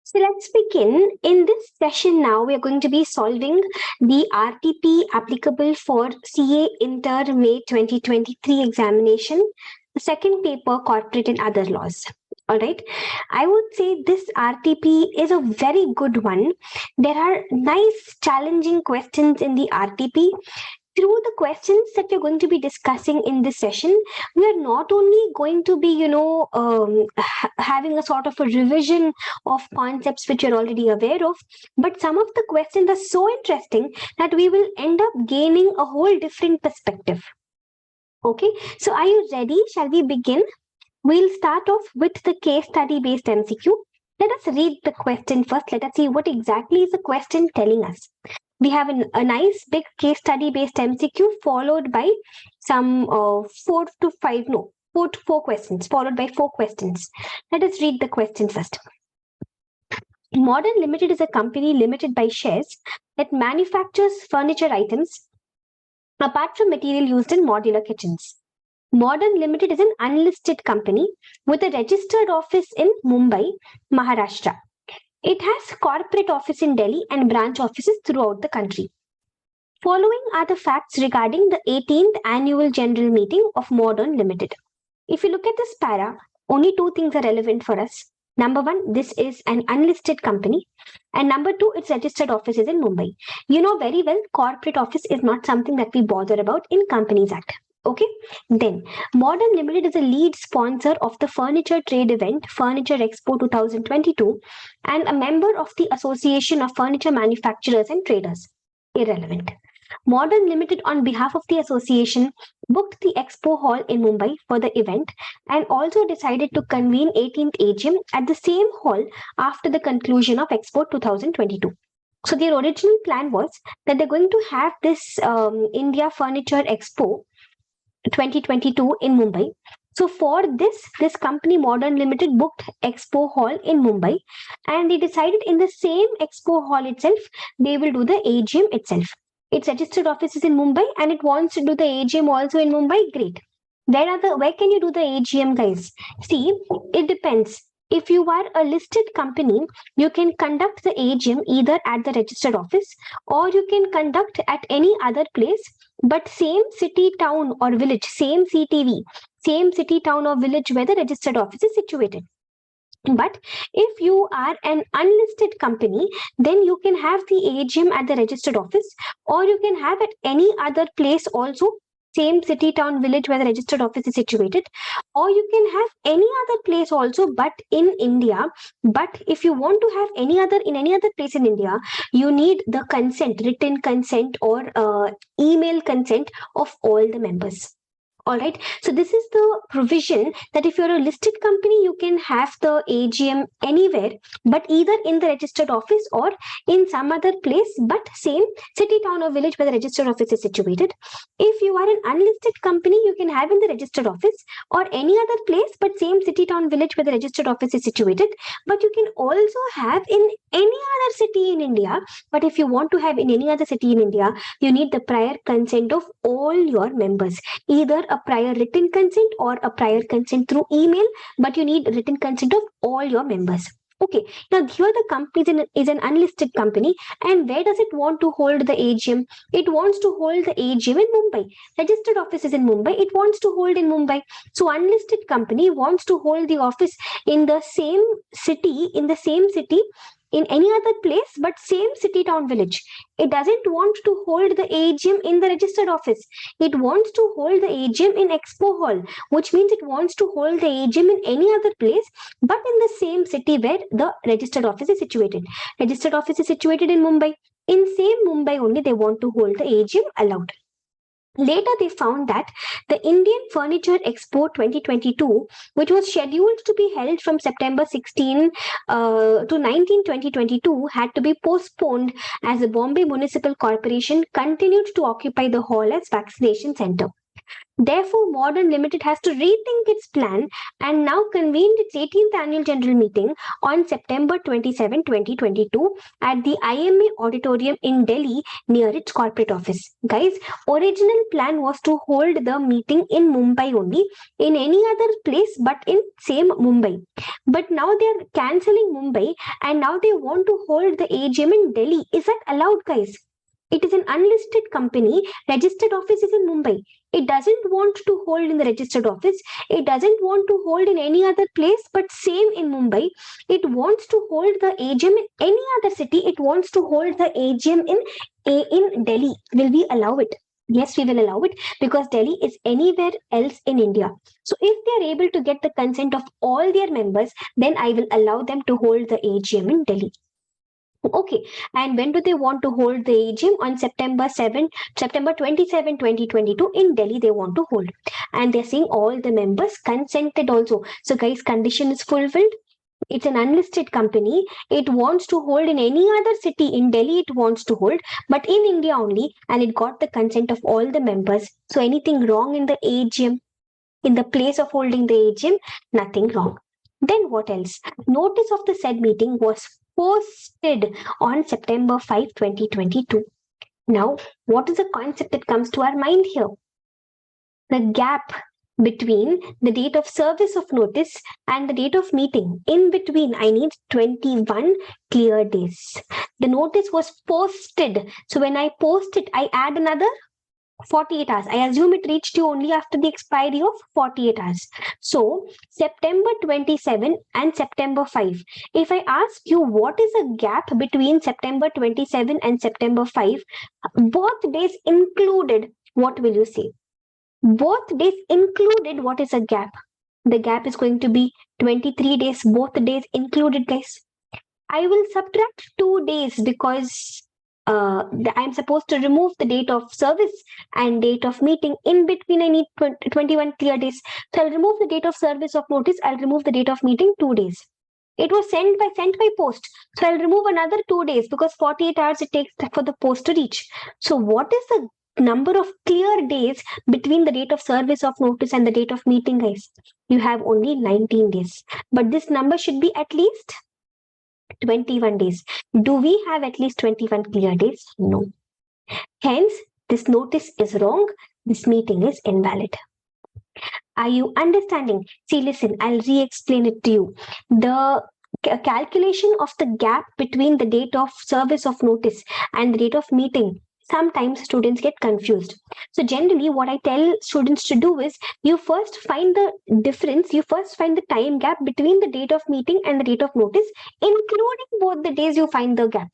So let's begin. In this session now, we are going to be solving the RTP applicable for CA Inter May 2023 examination, the second paper, Corporate and Other Laws. All right. I would say this RTP is a very good one. There are nice, challenging questions in the RTP. Through the questions that we're going to be discussing in this session, we are not only going to be, having a sort of a revision of concepts which you're already aware of, but some of the questions are so interesting that we will end up gaining a whole different perspective. Okay, so are you ready? Shall we begin? We'll start off with the case study based MCQ. Let us read the question first. Let us see what exactly is the question telling us. We have a nice big case study based MCQ followed by some 4 to 4 questions, followed by 4 questions. Let us read the question first. Modern Limited is a company limited by shares that manufactures furniture items apart from material used in modular kitchens. Modern Limited is an unlisted company with a registered office in Mumbai, Maharashtra. It has corporate office in Delhi and branch offices throughout the country. Following are the facts regarding the 18th annual general meeting of Modern Limited. If you look at this para, only 2 things are relevant for us. Number 1, this is an unlisted company. And number 2, its registered office is in Mumbai. You know very well, corporate office is not something that we bother about in Companies Act. Okay, then Modern Limited is a lead sponsor of the furniture trade event Furniture Expo 2022 and a member of the Association of Furniture Manufacturers and Traders. Irrelevant. Modern Limited, on behalf of the association, booked the Expo Hall in Mumbai for the event and also decided to convene 18th AGM at the same hall after the conclusion of Expo 2022. So their original plan was that they're going to have this India Furniture Expo 2022 in Mumbai. So for this company Modern Limited booked Expo Hall in Mumbai and they decided in the same Expo Hall itself, they will do the AGM itself. Its registered office is in Mumbai and it wants to do the AGM also in Mumbai. Great. Where can you do the AGM, guys? See, it depends. If you are a listed company, you can conduct the AGM either at the registered office or you can conduct at any other place, but same city, town or village, same CTV, same city, town or village where the registered office is situated. But if you are an unlisted company, then you can have the AGM at the registered office or you can have at any other place also, same city, town, village where the registered office is situated, or you can have any other place also but in India. But if you want to have any other place in India, you need the consent, written consent or email consent of all the members. All right. So this is the provision that if you're a listed company, you can have the AGM anywhere, but either in the registered office or in some other place, but same city, town or village where the registered office is situated. If you are an unlisted company, you can have in the registered office or any other place, but same city, town, village where the registered office is situated. But you can also have in any other city in India. But if you want to have in any other city in India, you need the prior consent of all your members, either a prior written consent or a prior consent through email, but you need written consent of all your members. Okay, now here the company is an unlisted company, and where does it want to hold the AGM? It wants to hold the AGM in Mumbai. Registered office is in Mumbai, it wants to hold in Mumbai. So unlisted company wants to hold the office in the same city, in any other place, but same city, town, village. It doesn't want to hold the AGM in the registered office. It wants to hold the AGM in Expo Hall, which means it wants to hold the AGM in any other place, but in the same city where the registered office is situated. Registered office is situated in Mumbai. In same Mumbai only, they want to hold the AGM allowed. Later, they found that the Indian Furniture Expo 2022, which was scheduled to be held from September 16 to 19, 2022, had to be postponed as the Bombay Municipal Corporation continued to occupy the hall as vaccination center. Therefore, Modern Limited has to rethink its plan and now convened its 18th annual general meeting on September 27, 2022 at the IMA auditorium in Delhi near its corporate office. Guys, original plan was to hold the meeting in Mumbai only, in any other place but in same Mumbai. But now they are cancelling Mumbai and now they want to hold the AGM in Delhi. Is that allowed, guys? It is an unlisted company. Registered office is in Mumbai. It doesn't want to hold in the registered office. It doesn't want to hold in any other place, but same in Mumbai. It wants to hold the AGM in any other city. It wants to hold the AGM in Delhi. Will we allow it? Yes, we will allow it because Delhi is anywhere else in India. So if they are able to get the consent of all their members, then I will allow them to hold the AGM in Delhi. Okay, and when do they want to hold the AGM? On September 27, 2022 in Delhi they want to hold. And they're saying all the members consented also. So guys, condition is fulfilled. It's an unlisted company. It wants to hold in any other city. In Delhi it wants to hold, but in India only, and it got the consent of all the members. So anything wrong in the AGM, in the place of holding the AGM, nothing wrong. Then what else? Notice of the said meeting was posted on September 5, 2022. Now, what is the concept that comes to our mind here? The gap between the date of service of notice and the date of meeting. In between, I need 21 clear days. The notice was posted. So when I post it, I add another 48 hours. I assume it reached you only after the expiry of 48 hours. So September 27 and September 5. If I ask you what is the gap between September 27 and September 5, both days included, what will you say? Both days included, what is a gap? The gap is going to be 23 days, both days included, guys. I will subtract 2 days because I'm supposed to remove the date of service and date of meeting. In between, I need 21 clear days. So I'll remove the date of service of notice. I'll remove the date of meeting, 2 days. It was sent by post. So I'll remove another 2 days because 48 hours it takes for the post to reach. So what is the number of clear days between the date of service of notice and the date of meeting, guys? You have only 19 days. But this number should be at least 21 days. Do we have at least 21 clear days? No. Hence, this notice is wrong. This meeting is invalid. Are you understanding? See, listen, I'll re-explain it to you. The calculation of the gap between the date of service of notice and the date of meeting, sometimes students get confused. So generally what I tell students to do is you first find the difference, you first find the time gap between the date of meeting and the date of notice, including both the days you find the gap.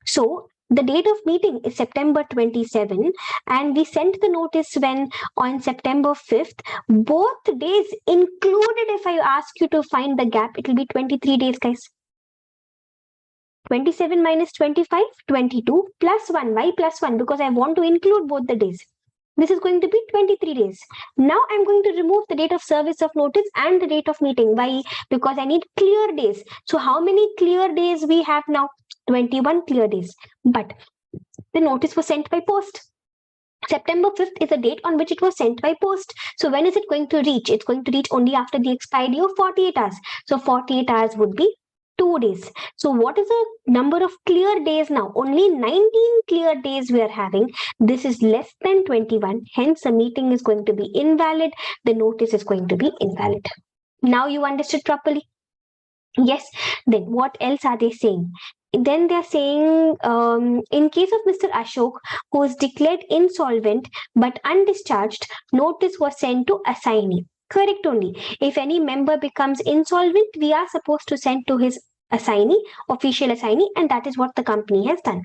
So the date of meeting is September 27 and we sent the notice when on September 5th. Both days included, if I ask you to find the gap, it will be 23 days, guys. 27 minus 25, 22 plus 1. Why plus 1? Because I want to include both the days. This is going to be 23 days. Now I'm going to remove the date of service of notice and the date of meeting. Why? Because I need clear days. So how many clear days we have now? 21 clear days. But the notice was sent by post. September 5th is the date on which it was sent by post. So when is it going to reach? It's going to reach only after the expiry of 48 hours. So 48 hours would be 2 days. So what is the number of clear days now? Only 19 clear days we are having. This is less than 21. Hence, the meeting is going to be invalid. The notice is going to be invalid. Now you understood properly? Yes. Then what else are they saying? Then they're saying in case of Mr. Ashok, who is declared insolvent but undischarged, notice was sent to assignee. Correct only. If any member becomes insolvent, we are supposed to send to his assignee, official assignee, and that is what the company has done.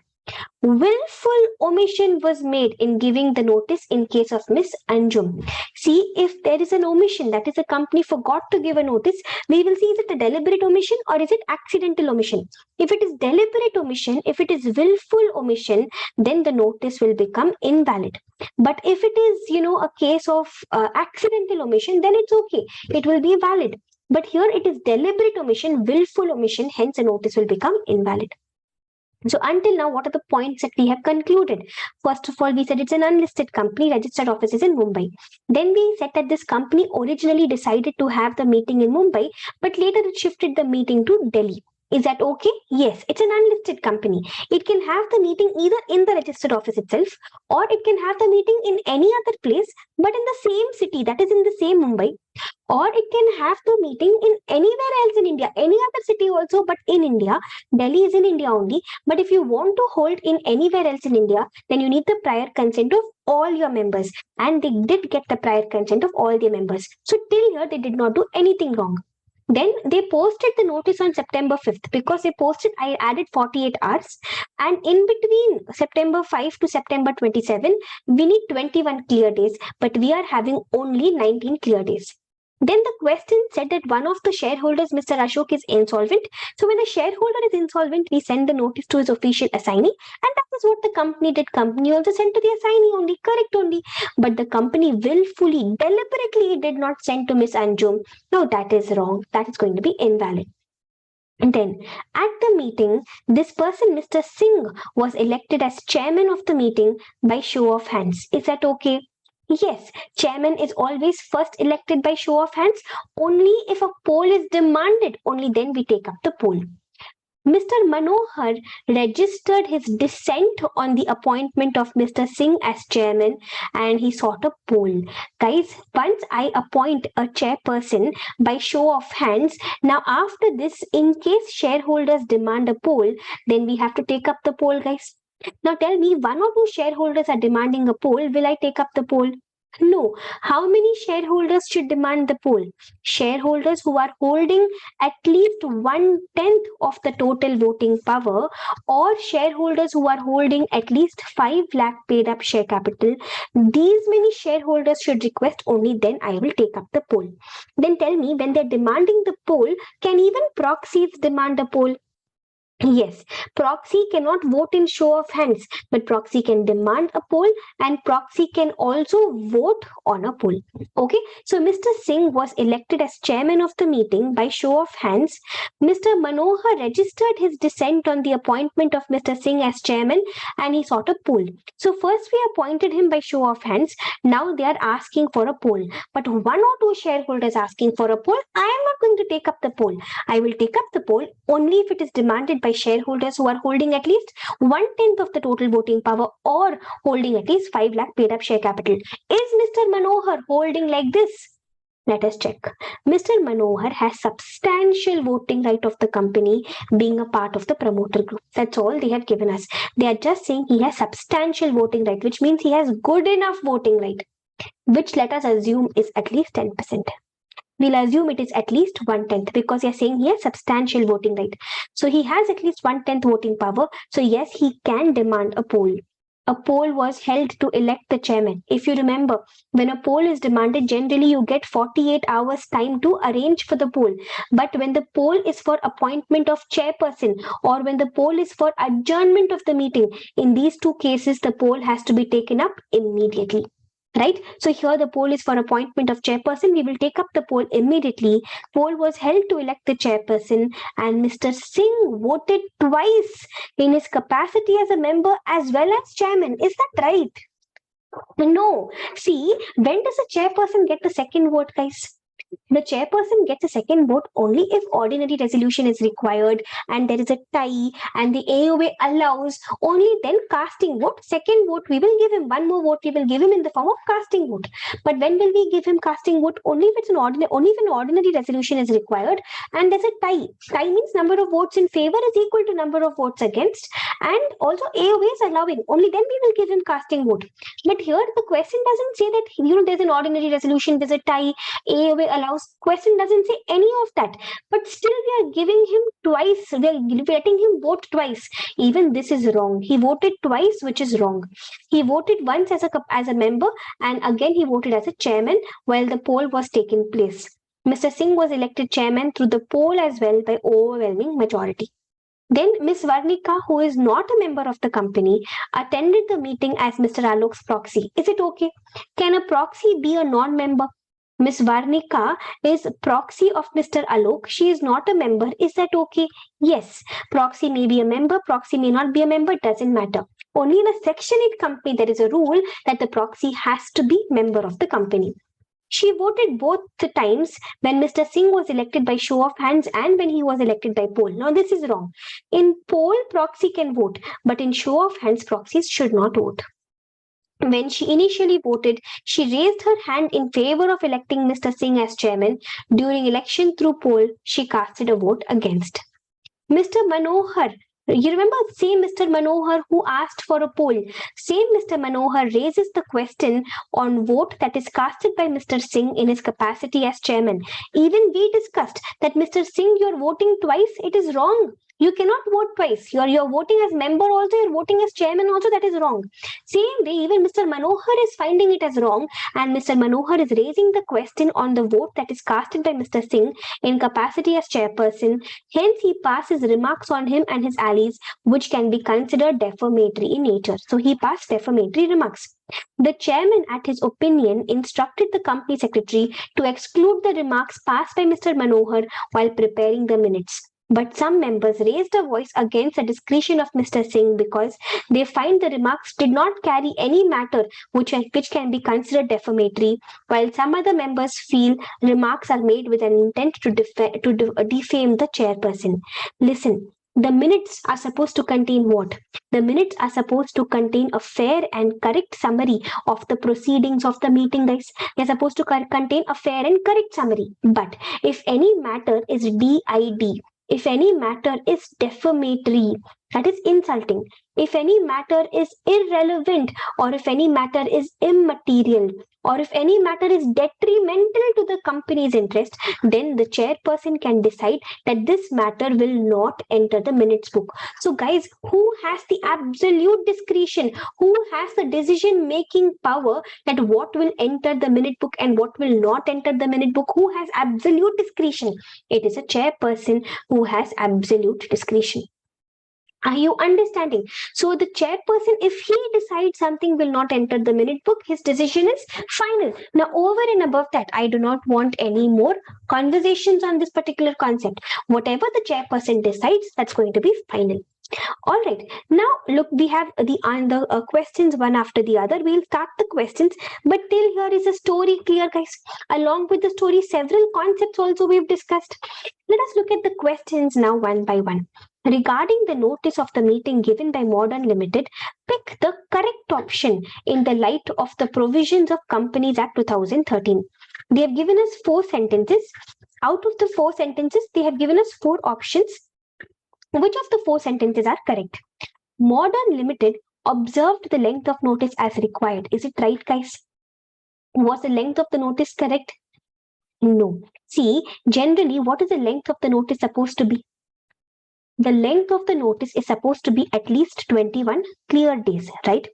Willful omission was made in giving the notice in case of Miss Anjum. See, if there is an omission, that is, a company forgot to give a notice, we will see is it a deliberate omission or is it accidental omission. If it is deliberate omission, if it is willful omission, then the notice will become invalid. But if it is, a case of accidental omission, then it's okay. It will be valid. But here it is deliberate omission, willful omission, hence a notice will become invalid. So until now, what are the points that we have concluded? First of all, we said it's an unlisted company, registered office is in Mumbai. Then we said that this company originally decided to have the meeting in Mumbai, but later it shifted the meeting to Delhi. Is that okay? Yes, it's an unlisted company. It can have the meeting either in the registered office itself, or it can have the meeting in any other place, but in the same city, that is in the same Mumbai, or it can have the meeting in anywhere else in India, any other city also, but in India. Delhi is in India only. But if you want to hold in anywhere else in India, then you need the prior consent of all your members. And they did get the prior consent of all their members. So till here, they did not do anything wrong. Then they posted the notice on September 5th because they posted, I added 48 hours. And in between September 5 to September 27, we need 21 clear days, but we are having only 19 clear days. Then the question said that one of the shareholders, Mr. Ashok, is insolvent. So when a shareholder is insolvent, we send the notice to his official assignee, and that is what the company did. Company also sent to the assignee only, correct only. But the company willfully, deliberately did not send to Miss Anjum. No, that is wrong. That is going to be invalid. And then at the meeting, this person, Mr. Singh, was elected as chairman of the meeting by show of hands. Is that okay? Yes, chairman is always first elected by show of hands. Only if a poll is demanded, only then we take up the poll. Mr. Manohar registered his dissent on the appointment of Mr. Singh as chairman, and he sought a poll. Guys, once I appoint a chairperson by show of hands, now after this, in case shareholders demand a poll, then we have to take up the poll, guys. Now tell me, one or two shareholders are demanding a poll. Will I take up the poll? No. How many shareholders should demand the poll? Shareholders who are holding at least 1/10 of the total voting power, or shareholders who are holding at least 5 lakh paid up share capital. These many shareholders should request, only then I will take up the poll. Then tell me, when they're demanding the poll, can even proxies demand a poll? Yes, proxy cannot vote in show of hands, but proxy can demand a poll, and proxy can also vote on a poll. Okay, so Mr. Singh was elected as chairman of the meeting by show of hands. Mr. Manohar registered his dissent on the appointment of Mr. Singh as chairman, and he sought a poll. So first we appointed him by show of hands. Now they are asking for a poll, but one or two shareholders asking for a poll. I am not going to take up the poll. I will take up the poll only if it is demanded by shareholders who are holding at least 1/10 of the total voting power, or holding at least 5 lakh paid up share capital. Is Mr. Manohar holding like this? Let us check. Mr. Manohar has substantial voting right of the company, being a part of the promoter group. That's all they have given us. They are just saying he has substantial voting right, which means he has good enough voting right, which let us assume is at least 10%. We'll assume it is at least 1/10 because you're saying he has substantial voting right. So he has at least 1/10 voting power. So yes, he can demand a poll. A poll was held to elect the chairman. If you remember, when a poll is demanded, generally you get 48 hours time to arrange for the poll. But when the poll is for appointment of chairperson, or when the poll is for adjournment of the meeting, in these two cases, the poll has to be taken up immediately. Right? So here the poll is for appointment of chairperson. We will take up the poll immediately. Poll was held to elect the chairperson, and Mr. Singh voted twice in his capacity as a member as well as chairman. Is that right? No. See, when does the chairperson get the second vote, guys? The chairperson gets a second vote only if ordinary resolution is required and there is a tie and the AOA allows, only then casting vote. Second vote, we will give him one more vote, we will give him in the form of casting vote. But when will we give him casting vote? Only if it's an only if an ordinary resolution is required and there's a tie. Tie means number of votes in favor is equal to number of votes against, and also AOA is allowing. Only then we will give him casting vote. But here the question doesn't say that there's an ordinary resolution, there's a tie, AOA allows. Question doesn't say any of that, but still we are giving him twice. We are letting him vote twice. Even this is wrong. He voted twice, which is wrong. He voted once as a member, and again he voted as a chairman while the poll was taking place. Mr. Singh was elected chairman through the poll as well by overwhelming majority. Then Miss Varnika, who is not a member of the company, attended the meeting as Mr. Alok's proxy. Is it okay? Can a proxy be a non-member? Miss Varnika is proxy of Mr. Alok. She is not a member. Is that okay? Yes. Proxy may be a member, proxy may not be a member, doesn't matter. Only in a Section 8 company, there is a rule that the proxy has to be member of the company. She voted both the times when Mr. Singh was elected by show of hands and when he was elected by poll. Now, this is wrong. In poll, proxy can vote, but in show of hands, proxies should not vote. When she initially voted, she raised her hand in favor of electing Mr. Singh as chairman. During election through poll, she casted a vote against. Mr. Manohar, you remember, same Mr. Manohar who asked for a poll, same Mr. Manohar raises the question on vote that is casted by Mr. Singh in his capacity as chairman. Even we discussed that Mr. Singh, you're voting twice, it is wrong. You cannot vote twice. You're voting as member also, you're voting as chairman also, that is wrong. Same way, even Mr. Manohar is finding it as wrong, and Mr. Manohar is raising the question on the vote that is casted by Mr. Singh in capacity as chairperson. Hence, he passes remarks on him and his allies, which can be considered defamatory in nature. So, he passed defamatory remarks. The chairman, at his opinion, instructed the company secretary to exclude the remarks passed by Mr. Manohar while preparing the minutes. But some members raised a voice against the discretion of Mr. Singh because they find the remarks did not carry any matter which can be considered defamatory, while some other members feel remarks are made with an intent to defame the chairperson. Listen, the minutes are supposed to contain what? The minutes are supposed to contain a fair and correct summary of the proceedings of the meeting, guys. They're supposed to contain a fair and correct summary. But if any matter is DID, if any matter is defamatory, that is insulting, if any matter is irrelevant, or if any matter is immaterial, or if any matter is detrimental to the company's interest, then the chairperson can decide that this matter will not enter the minutes book. So, guys, who has the absolute discretion? Who has the decision making power that what will enter the minute book and what will not enter the minute book? Who has absolute discretion? It is a chairperson who has absolute discretion. Are you understanding? So the chairperson, if he decides something will not enter the minute book, his decision is final. Now, over and above that, I do not want any more conversations on this particular concept. Whatever the chairperson decides, that's going to be final. All right. Now, look, we have the questions one after the other. We'll start the questions, but till here is a story clear, guys. Along with the story, several concepts also we've discussed. Let us look at the questions now one by one. Regarding the notice of the meeting given by Modern Limited, pick the correct option in the light of the provisions of Companies Act 2013. They have given us 4 sentences. Out of the 4 sentences, they have given us 4 options. Which of the 4 sentences are correct? Modern Limited observed the length of notice as required. Is it right, guys? Was the length of the notice correct? No. See, generally, what is the length of the notice supposed to be? The length of the notice is supposed to be at least 21 clear days, right?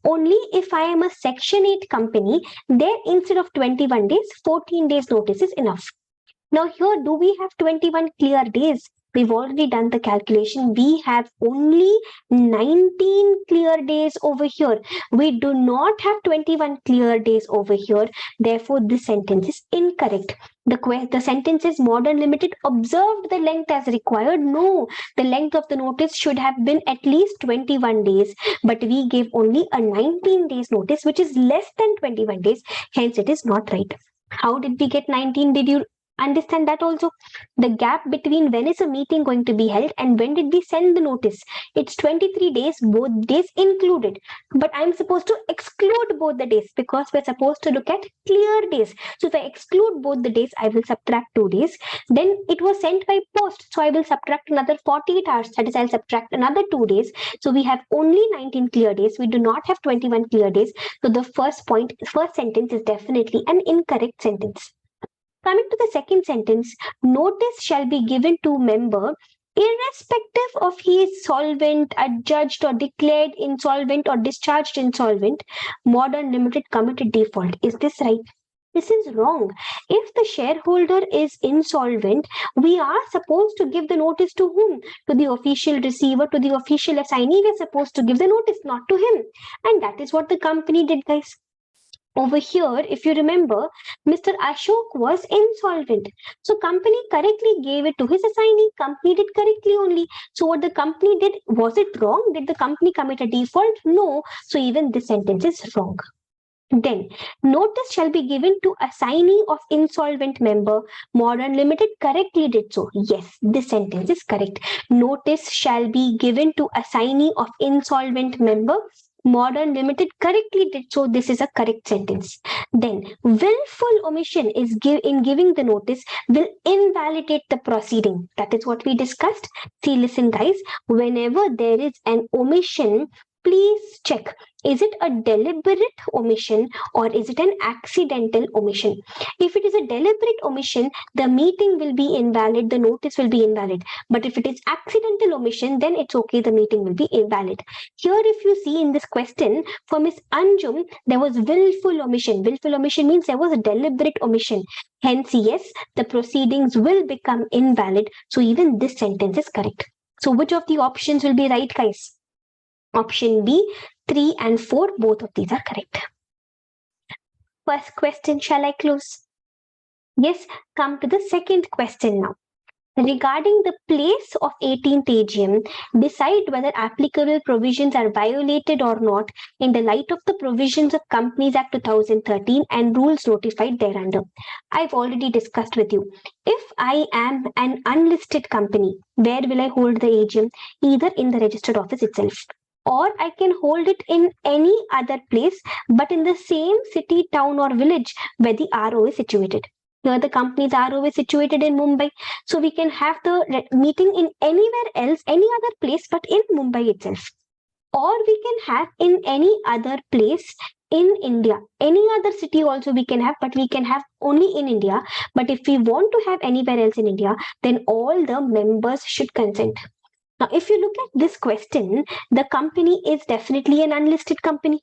Only if I am a Section 8 company, there instead of 21 days, 14 days notice is enough. Now here, do we have 21 clear days? We've already done the calculation. We have only 19 clear days over here. We do not have 21 clear days over here. Therefore, this sentence is incorrect. The sentence is Modern Limited observed the length as required. No, the length of the notice should have been at least 21 days. But we gave only a 19 days notice, which is less than 21 days. Hence, it is not right. How did we get 19? Did you understand that also? The gap between when is a meeting going to be held and when did we send the notice? It's 23 days, both days included. But I'm supposed to exclude both the days because we're supposed to look at clear days. So if I exclude both the days, I will subtract 2 days. Then it was sent by post. So I will subtract another 48 hours. That is, I'll subtract another 2 days. So we have only 19 clear days. We do not have 21 clear days. So the first sentence is definitely an incorrect sentence. Coming to the second sentence, notice shall be given to member irrespective of he is solvent, adjudged or declared insolvent or discharged insolvent. Modern Limited committed default. Is this right? This is wrong. If the shareholder is insolvent, we are supposed to give the notice to whom? To the official receiver, to the official assignee. We are supposed to give the notice, not to him. And that is what the company did, guys. Over here, if you remember, Mr. Ashok was insolvent. So company correctly gave it to his assignee. Company did correctly only. So what the company did, was it wrong? Did the company commit a default? No. So even this sentence is wrong. Then, notice shall be given to assignee of insolvent member. Modern Limited correctly did so. Yes, this sentence is correct. Notice shall be given to assignee of insolvent member. Modern Limited correctly did so. This is a correct sentence. Then, willful omission is in giving the notice will invalidate the proceeding. That is what we discussed. See, listen, guys. Whenever there is an omission, please check, is it a deliberate omission or is it an accidental omission? If it is a deliberate omission, the meeting will be invalid, the notice will be invalid. But if it is accidental omission, then it's okay, the meeting will be invalid. Here, if you see in this question, for Miss Anjum, there was willful omission. Willful omission means there was a deliberate omission. Hence, yes, the proceedings will become invalid. So even this sentence is correct. So which of the options will be right, guys? Option B, 3 and 4, both of these are correct. First question, shall I close? Yes, come to the second question now. Regarding the place of 18th AGM, decide whether applicable provisions are violated or not in the light of the provisions of Companies Act 2013 and rules notified thereunder. I've already discussed with you. If I am an unlisted company, where will I hold the AGM? Either in the registered office itself, or I can hold it in any other place, but in the same city, town, or village where the RO is situated. Here, the company's RO is situated in Mumbai, so we can have the meeting in anywhere else, any other place, but in Mumbai itself. Or we can have in any other place in India. Any other city also we can have, but we can have only in India. But if we want to have anywhere else in India, then all the members should consent. Now, if you look at this question, the company is definitely an unlisted company.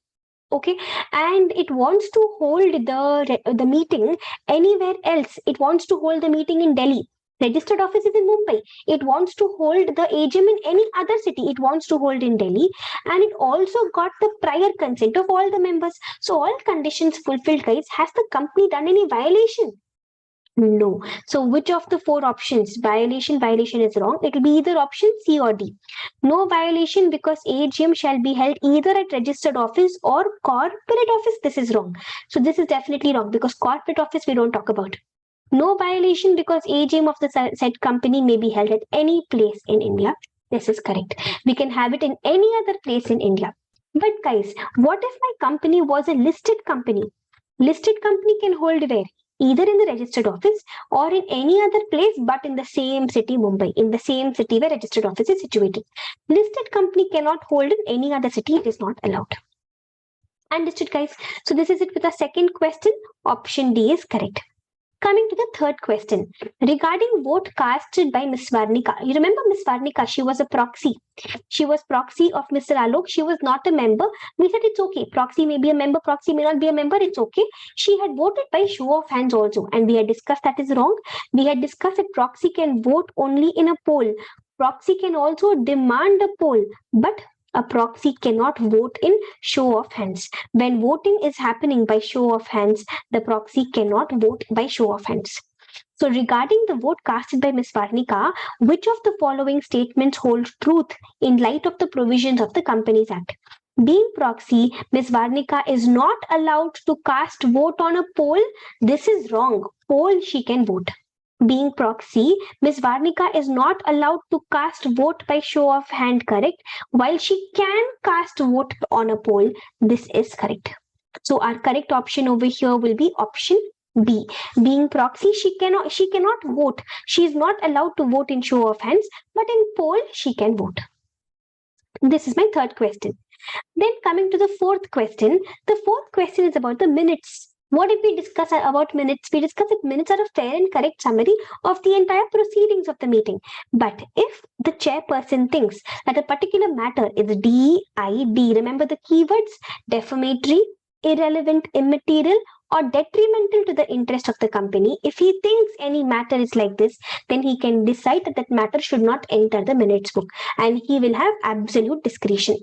Okay, and it wants to hold the meeting anywhere else. It wants to hold the meeting in Delhi. Registered office is in Mumbai. It wants to hold the AGM in any other city. It wants to hold in Delhi, and it also got the prior consent of all the members. So all conditions fulfilled, guys. Has the company done any violation? No. So which of the four options? Violation is wrong. It will be either option C or D. No violation because AGM shall be held either at registered office or corporate office. This is wrong. So this is definitely wrong because corporate office we don't talk about. No violation because AGM of the said company may be held at any place in India. This is correct. We can have it in any other place in India. But guys, what if my company was a listed company? Listed company can hold where? Either in the registered office or in any other place, but in the same city, Mumbai, in the same city where registered office is situated. Listed company cannot hold in any other city. It is not allowed. Understood, guys? So this is it with the second question. Option D is correct. Coming to the third question, regarding vote casted by Miss Varnika. You remember Miss Varnika, she was a proxy. She was proxy of Mr. Alok. She was not a member. We said it's okay. Proxy may be a member, proxy may not be a member. It's okay. She had voted by show of hands also. And we had discussed that is wrong. We had discussed that proxy can vote only in a poll. Proxy can also demand a poll. But a proxy cannot vote in show of hands. When voting is happening by show of hands, the proxy cannot vote by show of hands. So regarding the vote casted by Ms. Varnika, which of the following statements hold truth in light of the provisions of the Companies Act? Being proxy, Ms. Varnika is not allowed to cast vote on a poll. This is wrong. Poll she can vote. Being proxy, Ms. Varnika is not allowed to cast vote by show of hand, correct? While she can cast vote on a poll, this is correct. So our correct option over here will be option B. Being proxy, she cannot vote. She is not allowed to vote in show of hands, but in poll she can vote. This is my third question. Then coming to the fourth question, the fourth question is about the minutes. What did we discuss about minutes? We discussed that minutes are a fair and correct summary of the entire proceedings of the meeting. But if the chairperson thinks that a particular matter is DID, remember the keywords, defamatory, irrelevant, immaterial, or detrimental to the interest of the company, if he thinks any matter is like this, then he can decide that that matter should not enter the minutes book and he will have absolute discretion.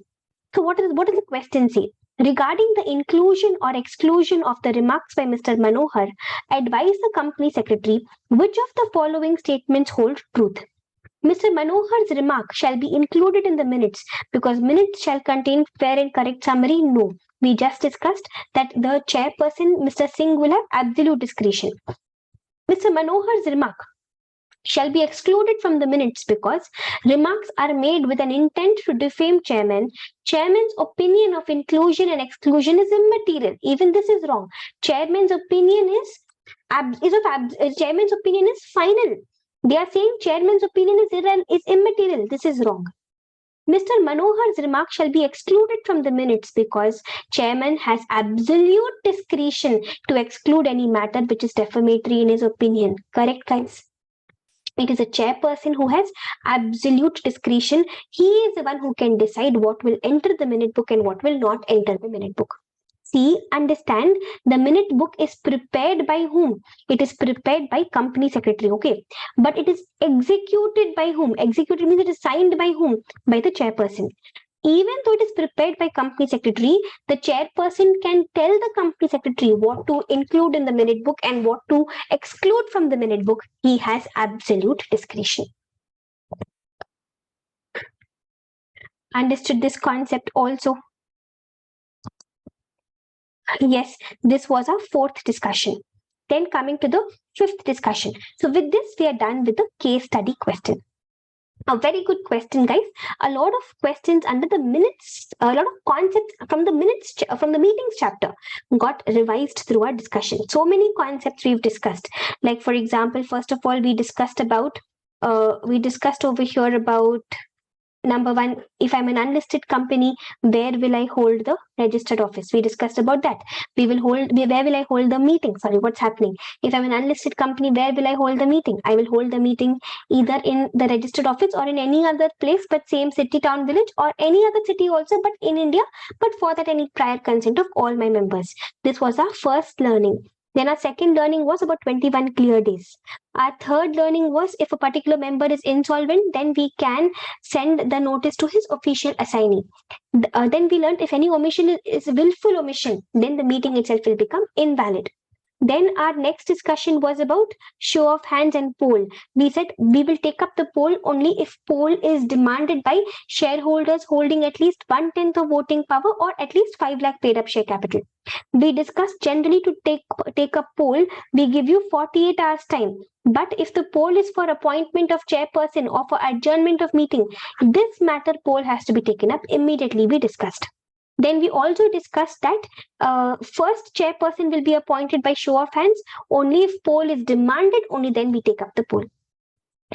So what does the question say? Regarding the inclusion or exclusion of the remarks by Mr. Manohar, advise the company secretary which of the following statements hold truth. Mr. Manohar's remark shall be included in the minutes because minutes shall contain fair and correct summary. No. We just discussed that the chairperson, Mr. Singh, will have absolute discretion. Mr. Manohar's remark shall be excluded from the minutes because remarks are made with an intent to defame chairman. Chairman's opinion of inclusion and exclusion is immaterial. Even this is wrong. Chairman's opinion is chairman's opinion is final. They are saying chairman's opinion is immaterial. This is wrong. Mr. Manohar's remark shall be excluded from the minutes because chairman has absolute discretion to exclude any matter which is defamatory in his opinion. Correct, guys? It is a chairperson who has absolute discretion. He is the one who can decide what will enter the minute book and what will not enter the minute book. See, understand, the minute book is prepared by whom? It is prepared by company secretary, okay? But it is executed by whom? Executed means it is signed by whom? By the chairperson. Even though it is prepared by company secretary, the chairperson can tell the company secretary what to include in the minute book and what to exclude from the minute book. He has absolute discretion. Understood this concept also? Yes, this was our fourth discussion. Then coming to the fifth discussion. So with this, we are done with the case study question. A very good question, guys. A lot of questions under the minutes, a lot of concepts from the minutes, from the meetings chapter got revised through our discussion. So many concepts we've discussed. Like, for example, first of all, we discussed over here about number one, if I'm an unlisted company, where will I hold the registered office? We discussed about that. Where will I hold the meeting? Sorry, what's happening? If I'm an unlisted company, where will I hold the meeting? I will hold the meeting either in the registered office or in any other place, but same city, town, village, or any other city also, but in India. But for that, I need prior consent of all my members. This was our first learning. Then our second learning was about 21 clear days. Our third learning was if a particular member is insolvent, then we can send the notice to his official assignee. Then we learned if any omission is willful omission, then the meeting itself will become invalid. Then our next discussion was about show of hands and poll. We said we will take up the poll only if poll is demanded by shareholders holding at least 1/10 of voting power or at least 5 lakh paid up share capital. We discussed generally to take up poll, we give you 48 hours time. But if the poll is for appointment of chairperson or for adjournment of meeting, this matter poll has to be taken up immediately. We discussed. Then we also discussed that first chairperson will be appointed by show of hands. Only if poll is demanded, only then we take up the poll.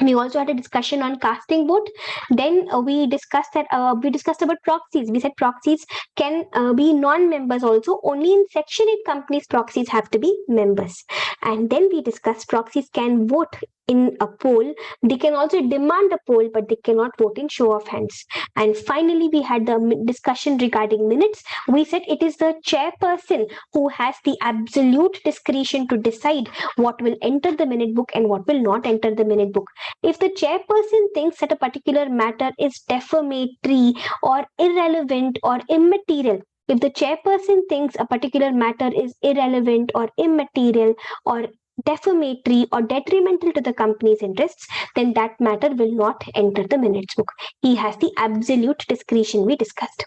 We also had a discussion on casting vote. Then we discussed about proxies. We said proxies can be non-members also. Only in Section 8 companies, proxies have to be members. And then we discussed proxies can vote in a poll. They can also demand a poll, but they cannot vote in show of hands. And finally, we had the discussion regarding minutes. We said it is the chairperson who has the absolute discretion to decide what will enter the minute book and what will not enter the minute book. If the chairperson thinks that a particular matter is defamatory or irrelevant or immaterial, if the chairperson thinks a particular matter is irrelevant or immaterial or defamatory or detrimental to the company's interests, then that matter will not enter the minutes book. He has the absolute discretion we discussed.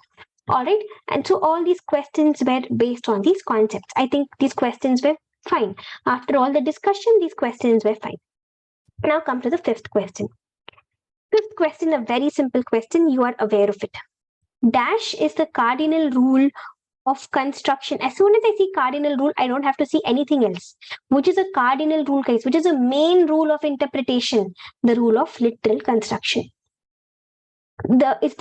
All right. And so all these questions were based on these concepts. I think these questions were fine. After all the discussion, these questions were fine. Now come to the fifth question. Fifth question, a very simple question. You are aware of it. Dash is the cardinal rule of construction. As soon as I see cardinal rule, I don't have to see anything else. Which is a cardinal rule, guys? Which is a main rule of interpretation? The rule of literal construction. Dash is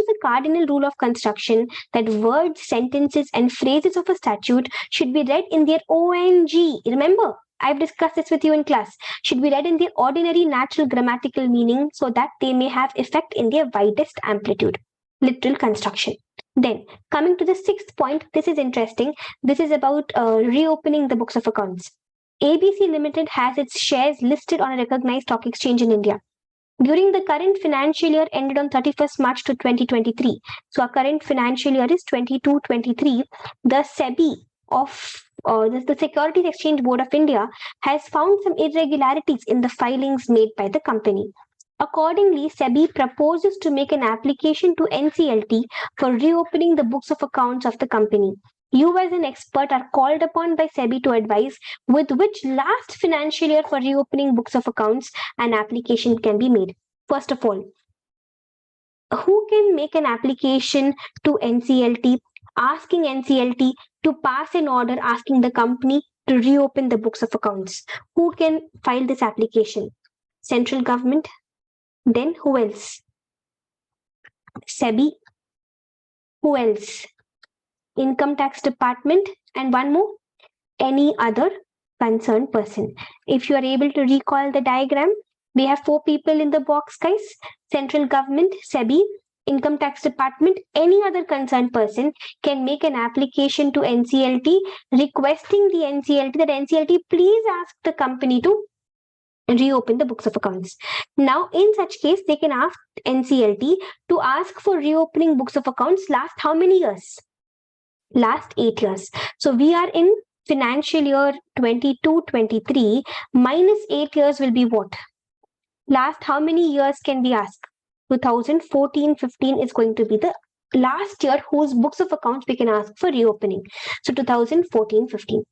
a cardinal rule of construction that words, sentences, and phrases of a statute should be read in their ONG. Remember, I've discussed this with you in class. Should be read in their ordinary natural grammatical meaning so that they may have effect in their widest amplitude. Literal construction. Then, coming to the sixth point, this is interesting. This is about reopening the books of accounts. ABC Limited has its shares listed on a recognized stock exchange in India. During the current financial year ended on 31st March to 2023. So our current financial year is 22-23. The SEBI of the Securities Exchange Board of India has found some irregularities in the filings made by the company. Accordingly, SEBI proposes to make an application to NCLT for reopening the books of accounts of the company. You as an expert are called upon by SEBI to advise with which last financial year for reopening books of accounts an application can be made. First of all, who can make an application to NCLT asking NCLT to pass an order asking the company to reopen the books of accounts? Who can file this application? Central government? Then who else? SEBI? Who else? Income Tax Department, and one more, any other concerned person. If you are able to recall the diagram, we have 4 people in the box, guys. Central government, SEBI, Income Tax Department, any other concerned person can make an application to NCLT requesting the NCLT that NCLT please ask the company to reopen the books of accounts. Now, in such case, they can ask NCLT to ask for reopening books of accounts last how many years? Last 8 years. So we are in financial year 22-23 minus 8 years will be what? Last how many years can we ask? 2014-15 is going to be the last year whose books of accounts we can ask for reopening. So 2014-15.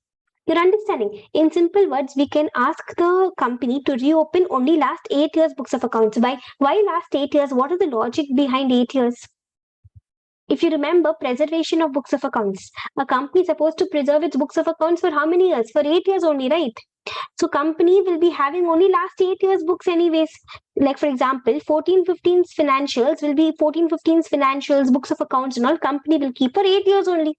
You're understanding? In simple words, we can ask the company to reopen only last 8 years books of accounts. Why last 8 years? What is the logic behind 8 years? If you remember, preservation of books of accounts. A company is supposed to preserve its books of accounts for how many years? For 8 years only, right? So company will be having only last 8 years books anyways. Like for example, 14-15's financials will be 14-15's financials, books of accounts and all company will keep for 8 years only.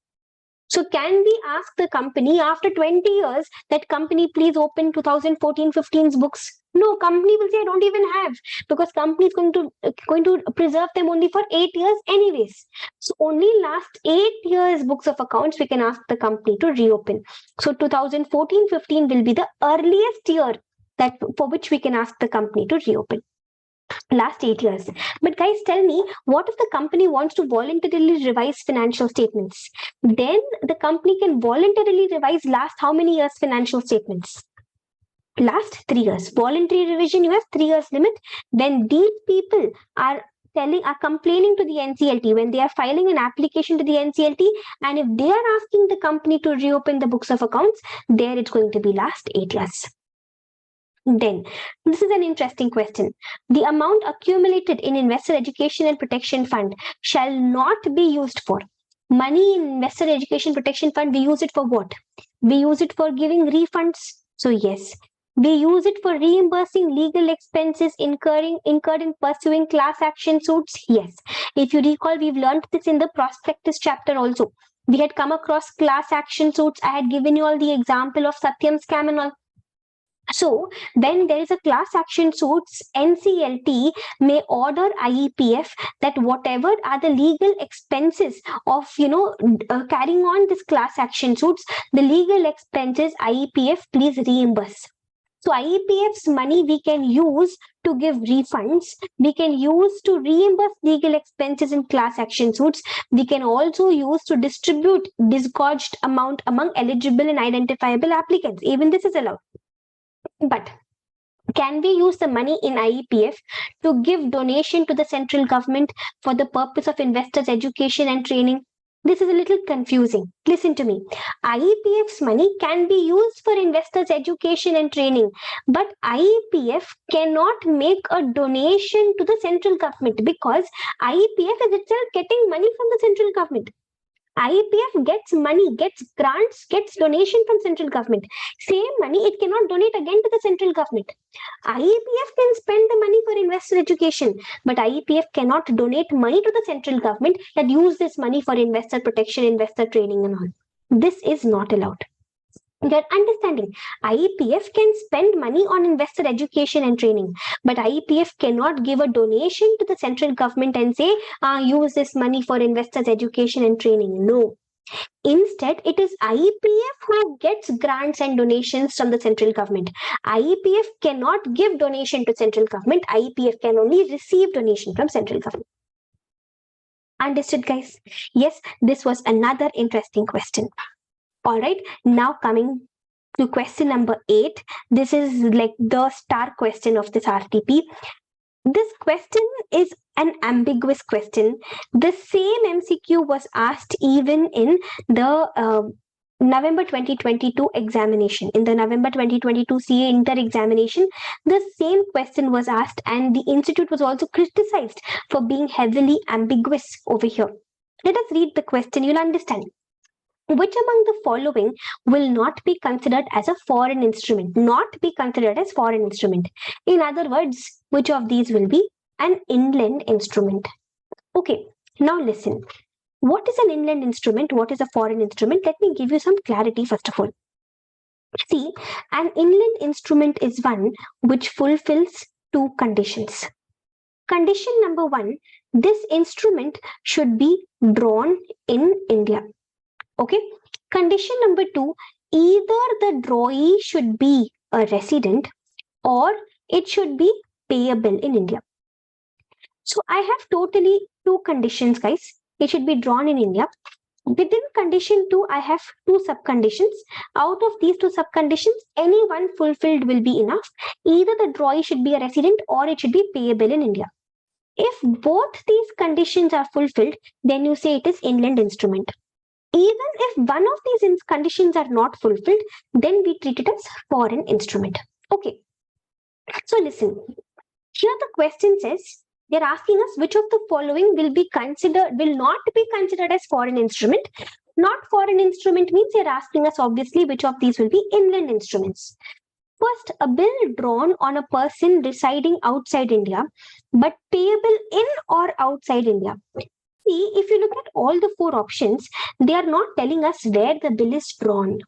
So can we ask the company after 20 years that company please open 2014-15's books? No, company will say I don't even have, because company is going to preserve them only for 8 years anyways. So only last 8 years books of accounts we can ask the company to reopen. So 2014-15 will be the earliest year that for which we can ask the company to reopen. Last 8 years. But guys, tell me, what if the company wants to voluntarily revise financial statements? Then the company can voluntarily revise last how many years financial statements? Last 3 years. Voluntary revision, you have 3 years limit. Then these people are complaining to the NCLT when they are filing an application to the NCLT, and if they are asking the company to reopen the books of accounts, there it's going to be last 8 years. Then, this is an interesting question. The amount accumulated in Investor Education and Protection Fund shall not be used for. Money in Investor Education Protection Fund, we use it for what? We use it for giving refunds. So yes. We use it for reimbursing legal expenses incurred in pursuing class action suits. Yes. If you recall, we've learned this in the prospectus chapter also. We had come across class action suits. I had given you all the example of Satyam scam and all. So when there is a class action suits, NCLT may order IEPF that whatever are the legal expenses of carrying on this class action suits, the legal expenses IEPF please reimburse. So IEPF's money we can use to give refunds. We can use to reimburse legal expenses in class action suits. We can also use to distribute disgorged amount among eligible and identifiable applicants. Even this is allowed. But can we use the money in IEPF to give donation to the central government for the purpose of investors' education and training? This is a little confusing. Listen to me. IEPF's money can be used for investors' education and training, but IEPF cannot make a donation to the central government because IEPF is itself getting money from the central government. IEPF gets money, gets grants, gets donation from central government. Same money, it cannot donate again to the central government. IEPF can spend the money for investor education, but IEPF cannot donate money to the central government that use this money for investor protection, investor training and all. This is not allowed. You're understanding? IEPF can spend money on investor education and training, but IEPF cannot give a donation to the central government and say, use this money for investors education and training. No. Instead, it is IEPF who gets grants and donations from the central government. IEPF cannot give donation to central government. IEPF can only receive donation from central government. Understood, guys? Yes, this was another interesting question. All right, now coming to question number 8. This is like the star question of this RTP. This question is an ambiguous question. The same MCQ was asked even in the November 2022 examination. In the November 2022 CA inter examination, the same question was asked, and the institute was also criticized for being heavily ambiguous over here. Let us read the question, you'll understand. Which among the following will not be considered as a foreign instrument? Not be considered as foreign instrument. In other words, which of these will be an inland instrument? Okay, now listen. What is an inland instrument? What is a foreign instrument? Let me give you some clarity first of all. See, an inland instrument is one which fulfills two conditions. Condition number 1, this instrument should be drawn in India. Okay. Condition number 2, either the drawee should be a resident or it should be payable in India. So I have totally two conditions, guys. It should be drawn in India. Within condition 2, I have two subconditions. Out of these two subconditions, any one fulfilled will be enough. Either the drawee should be a resident or it should be payable in India. If both these conditions are fulfilled, then you say it is inland instrument. Even if one of these conditions are not fulfilled, then we treat it as foreign instrument. Okay. So listen, here the question says, they're asking us which of the following will not be considered as foreign instrument. Not foreign instrument means they're asking us obviously which of these will be inland instruments. First, a bill drawn on a person residing outside India, but payable in or outside India. See, if you look at all the four options, they are not telling us where the bill is drawn.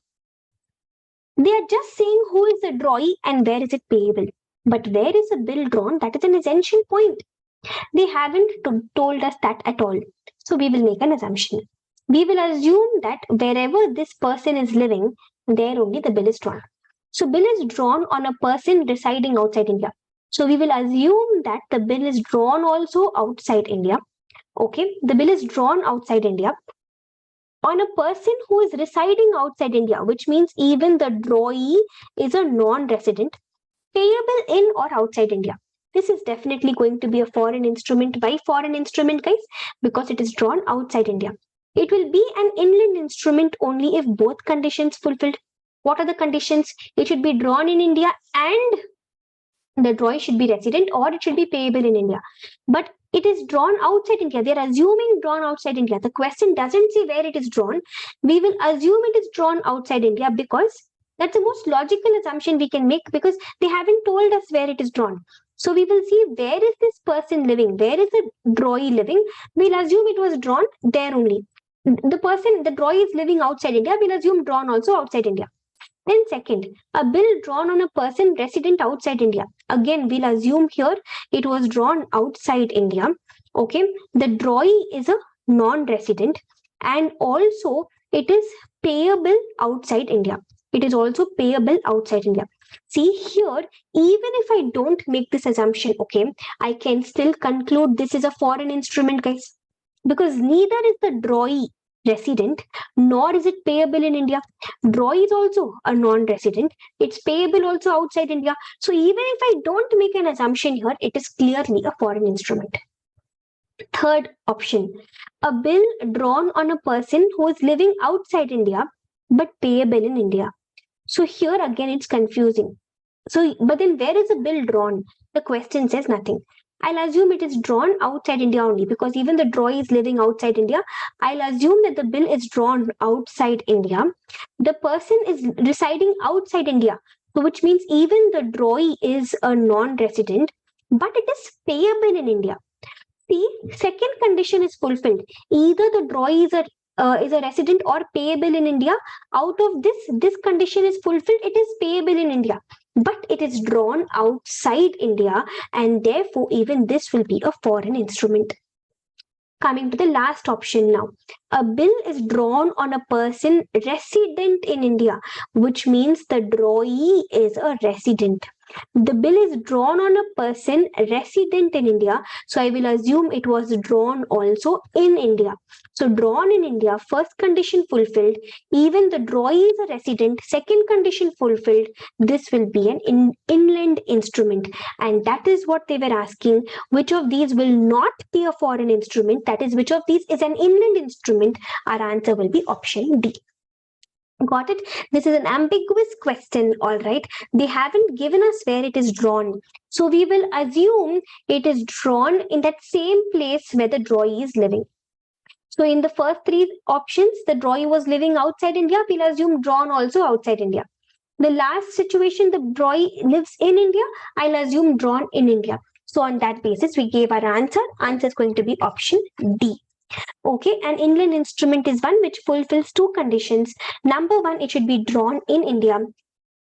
They are just saying who is the drawee and where is it payable. But where is the bill drawn? That is an essential point. They haven't told us that at all. So we will make an assumption. We will assume that wherever this person is living, there only the bill is drawn. So bill is drawn on a person residing outside India. So we will assume that the bill is drawn also outside India. Okay, the bill is drawn outside India on a person who is residing outside India, which means even the drawee is a non-resident, payable in or outside India. This is definitely going to be a foreign instrument. Why foreign instrument, guys? Because it is drawn outside India. It will be an inland instrument only if both conditions fulfilled. What are the conditions? It should be drawn in India and the drawee should be resident or it should be payable in India. But it is drawn outside India. They are assuming drawn outside India. The question doesn't say where it is drawn. We will assume it is drawn outside India because that's the most logical assumption we can make, because they haven't told us where it is drawn. So we will see where is this person living, where is the drawee living. We'll assume it was drawn there only. The drawee is living outside India. We'll assume drawn also outside India. Then second, a bill drawn on a person resident outside India. Again, we'll assume here it was drawn outside India. Okay, the drawee is a non-resident and also it is payable outside India. It is also payable outside India. See here, even if I don't make this assumption, okay, I can still conclude this is a foreign instrument, guys, because neither is the drawee resident nor is it payable in India. Drawee is also a non-resident. It's payable also outside India. So even if I don't make an assumption here, it is clearly a foreign instrument. Third option, a bill drawn on a person who is living outside India but payable in India. So here again it's confusing. So, but then where is the bill drawn? The question says nothing. I'll assume it is drawn outside India only, because even the drawee is living outside India. I'll assume that the bill is drawn outside India. The person is residing outside India, so which means even the drawee is a non-resident, but it is payable in India. See, second condition is fulfilled. Either the drawee is a resident or payable in India. Out of this condition is fulfilled. It is payable in India, but it is drawn outside India, and therefore even this will be a foreign instrument. Coming to the last option now. A bill is drawn on a person resident in India, which means the drawee is a resident. The bill is drawn on a person resident in India, so I will assume it was drawn also in India. So drawn in India, first condition fulfilled, even the drawee is a resident, second condition fulfilled, this will be an inland instrument. And that is what they were asking, which of these will not be a foreign instrument, that is which of these is an inland instrument. Our answer will be option D. Got it? This is an ambiguous question, all right. They haven't given us where it is drawn. So we will assume it is drawn in that same place where the drawee is living. So in the first three options, the drawee was living outside India. We'll assume drawn also outside India. The last situation, the drawee lives in India. I'll assume drawn in India. So on that basis, we gave our answer. Answer is going to be option D. Okay, an inland instrument is one which fulfills two conditions. Number one, it should be drawn in India.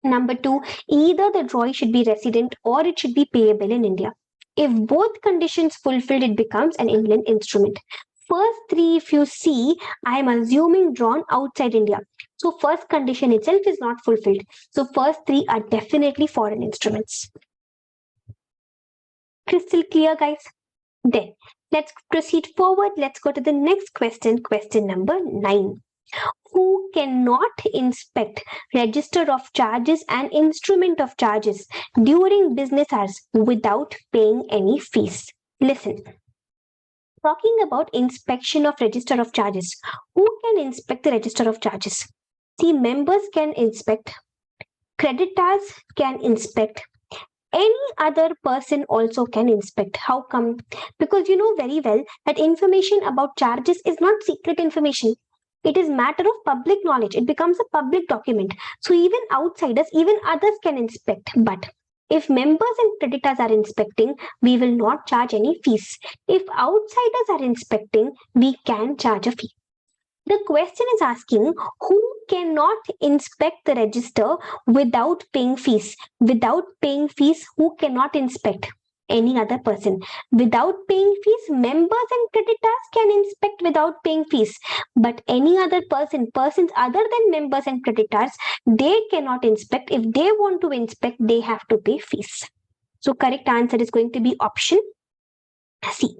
Number two, either the drawee should be resident or it should be payable in India. If both conditions fulfilled, it becomes an inland instrument. First three, if you see, I am assuming drawn outside India. So first condition itself is not fulfilled. So first three are definitely foreign instruments. Crystal clear, guys? Then let's proceed forward. Let's go to the next question, question number 9. Who cannot inspect register of charges and instrument of charges during business hours without paying any fees? Listen. Talking about inspection of register of charges, who can inspect the register of charges? See, members can inspect, creditors can inspect, any other person also can inspect. How come? Because you know very well that information about charges is not secret information. It is matter of public knowledge. It becomes a public document. So even outsiders, even others can inspect. But if members and creditors are inspecting, we will not charge any fees. If outsiders are inspecting, we can charge a fee. The question is asking who cannot inspect the register without paying fees. Without paying fees, who cannot inspect? Any other person. Without paying fees, members and creditors can inspect without paying fees. But any other person, persons other than members and creditors, they cannot inspect. If they want to inspect, they have to pay fees. So correct answer is going to be option C.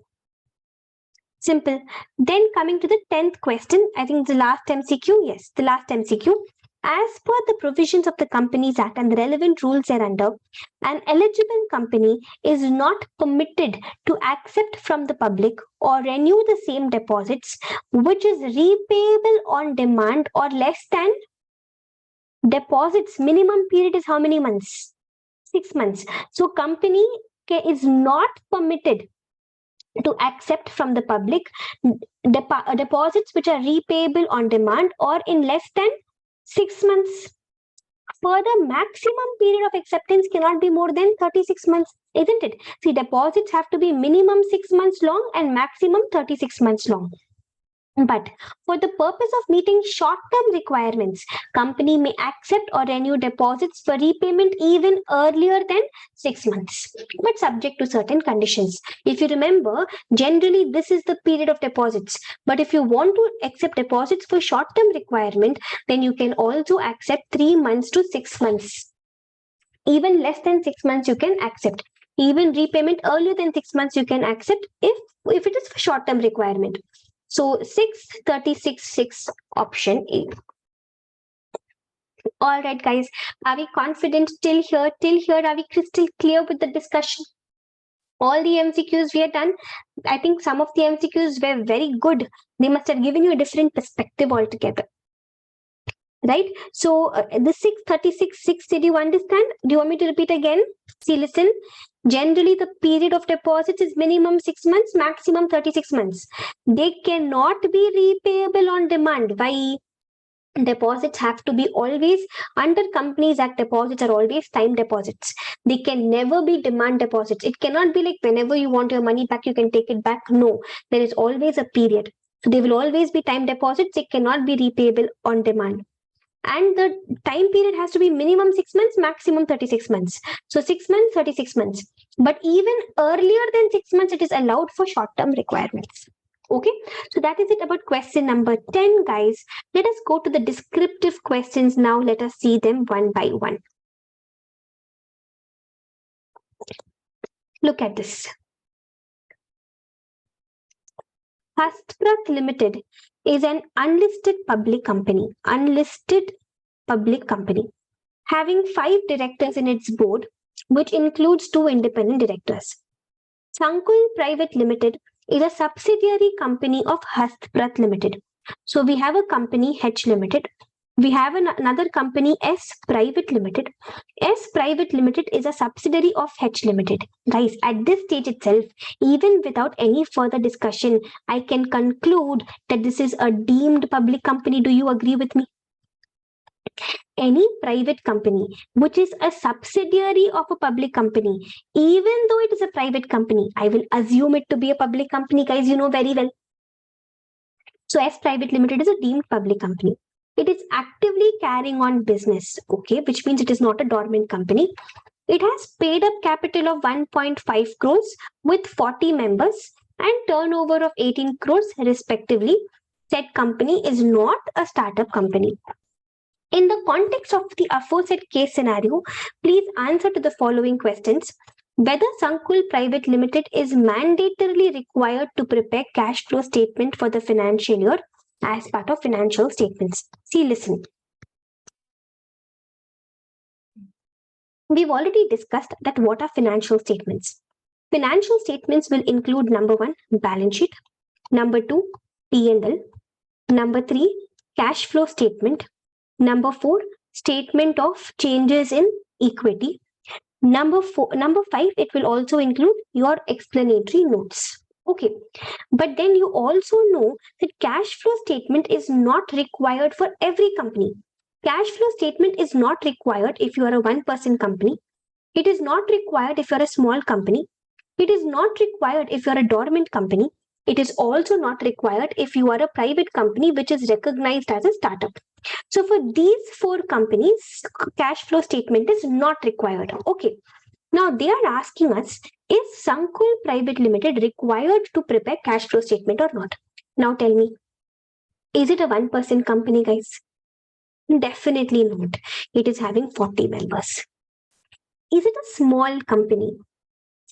Simple. Then coming to the 10th question, I think the last MCQ. Yes, the last MCQ. As per the provisions of the Companies Act and the relevant rules thereunder, an eligible company is not permitted to accept from the public or renew the same deposits which is repayable on demand or less than deposits. Minimum period is how many months? 6 months. So company is not permitted to accept from the public deposits which are repayable on demand or in less than 6 months. Further, maximum period of acceptance cannot be more than 36 months, isn't it? See, deposits have to be minimum 6 months long and maximum 36 months long. But for the purpose of meeting short-term requirements, company may accept or renew deposits for repayment even earlier than 6 months, but subject to certain conditions. If you remember, generally this is the period of deposits. But if you want to accept deposits for short-term requirement, then you can also accept 3 months to 6 months. Even less than 6 months you can accept. Even repayment earlier than 6 months you can accept if it is for short-term requirement. So 636 option A. All right, guys. Are we confident till here? Till here, are we crystal clear with the discussion? All the MCQs we have done. I think some of the MCQs were very good. They must have given you a different perspective altogether. Right? So the 636, did you understand? Do you want me to repeat again? See, listen. Generally, the period of deposits is minimum 6 months, maximum 36 months. They cannot be repayable on demand. Why? Deposits have to be always, under Companies Act, deposits are always time deposits. They can never be demand deposits. It cannot be like whenever you want your money back, you can take it back. No, there is always a period. So they will always be time deposits. They cannot be repayable on demand. And the time period has to be minimum 6 months, maximum 36 months. So 6 months, 36 months. But even earlier than 6 months, it is allowed for short-term requirements. Okay, so that is it about question number 10, guys. Let us go to the descriptive questions now. Let us see them one by one. Look at this. Hastprat Limited is an unlisted public company, having 5 directors in its board, which includes 2 independent directors. Sankul Private Limited is a subsidiary company of Hastprat Limited. So we have a company H Limited. We have another company S Private Limited. S Private Limited is a subsidiary of H Limited. Guys, at this stage itself, even without any further discussion, I can conclude that this is a deemed public company. Do you agree with me? Any private company which is a subsidiary of a public company, even though it is a private company, I will assume it to be a public company, guys, you know very well. So S Private Limited is a deemed public company. It is actively carrying on business, okay, which means it is not a dormant company. It has paid up capital of 1.5 crores with 40 members and turnover of 18 crores respectively. Said company is not a startup company. In the context of the aforesaid case scenario, please answer to the following questions. Whether Sankul Private Limited is mandatorily required to prepare cash flow statement for the financial year as part of financial statements. See, listen. We've already discussed that what are financial statements. Financial statements will include number 1, balance sheet, number 2, P&L, number 3, cash flow statement, number 4, statement of changes in equity. Number 5, it will also include your explanatory notes. Okay, but then you also know that cash flow statement is not required for every company. Cash flow statement is not required if you are a one-person company. It is not required if you are a small company. It is not required if you are a dormant company. It is also not required if you are a private company which is recognized as a startup. So for these 4 companies, cash flow statement is not required. Okay. Now they are asking us, is Sankul Private Limited required to prepare cash flow statement or not? Now tell me, is it a one-person company, guys? Definitely not. It is having 40 members. Is it a small company?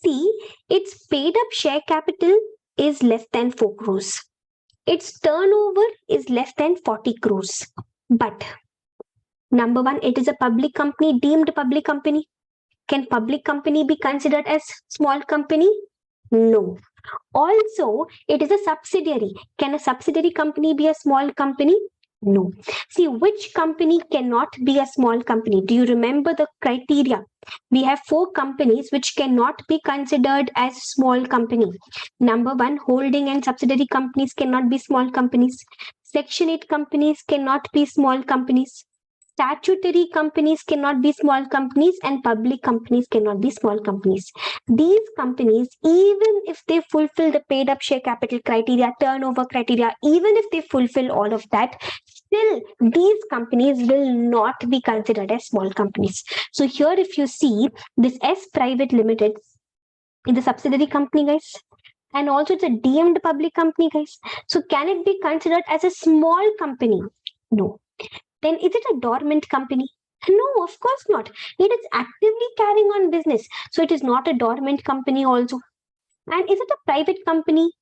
See, its paid up share capital is less than 4 crores. Its turnover is less than 40 crores. But number 1, it is a public company, deemed public company. Can public company be considered as small company? No. Also, it is a subsidiary. Can a subsidiary company be a small company? No. See, which company cannot be a small company? Do you remember the criteria? We have 4 companies which cannot be considered as small company. Number 1, holding and subsidiary companies cannot be small companies. Section 8 companies cannot be small companies. Statutory companies cannot be small companies, and public companies cannot be small companies. These companies, even if they fulfill the paid up share capital criteria, turnover criteria, even if they fulfill all of that, still these companies will not be considered as small companies. So here if you see this S Private Limited is a subsidiary company, guys, and also it's a deemed public company, guys. So can it be considered as a small company? No. Then is it a dormant company? No, of course not. It is actively carrying on business. So it is not a dormant company also. And is it a private company?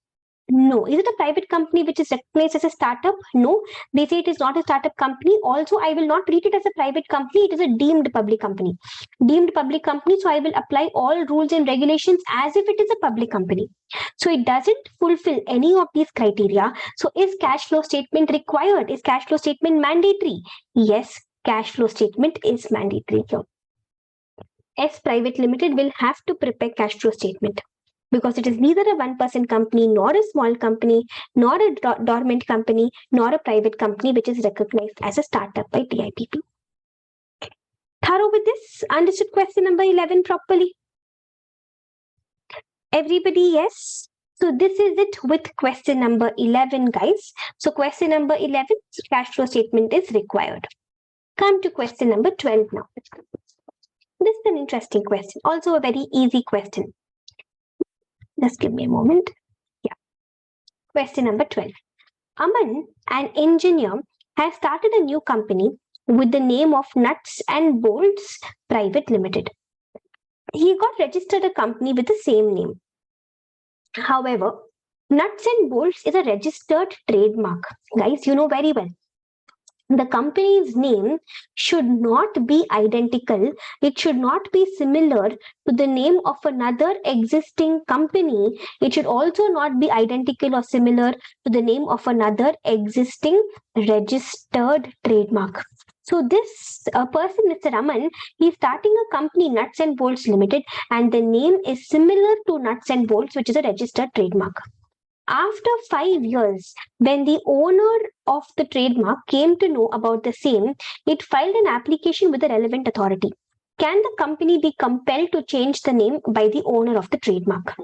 No. Is it a private company which is recognized as a startup? No. They say it is not a startup company. Also, I will not treat it as a private company. It is a deemed public company. Deemed public company. So I will apply all rules and regulations as if it is a public company. So it doesn't fulfill any of these criteria. So is cash flow statement required? Is cash flow statement mandatory? Yes, cash flow statement is mandatory. So S Private Limited will have to prepare cash flow statement, because it is neither a one-person company, nor a small company, nor a dormant company, nor a private company which is recognized as a startup by DIPP. Thorough with this? Understood question number 11 properly? Everybody, yes? So this is it with question number 11, guys. So question number 11, cash flow statement is required. Come to question number 12 now. This is an interesting question. Also a very easy question. Just give me a moment. Yeah. Question number 12. Aman, an engineer, has started a new company with the name of Nuts and Bolts Private Limited. He got registered a company with the same name. However, Nuts and Bolts is a registered trademark. Guys, you know very well. The company's name should not be identical. It should not be similar to the name of another existing company. It should also not be identical or similar to the name of another existing registered trademark. So this person, Mr. Raman, he's starting a company, Nuts and Bolts Limited, and the name is similar to Nuts and Bolts, which is a registered trademark. After 5 years, when the owner of the trademark came to know about the same, it filed an application with the relevant authority. Can the company be compelled to change the name by the owner of the trademark?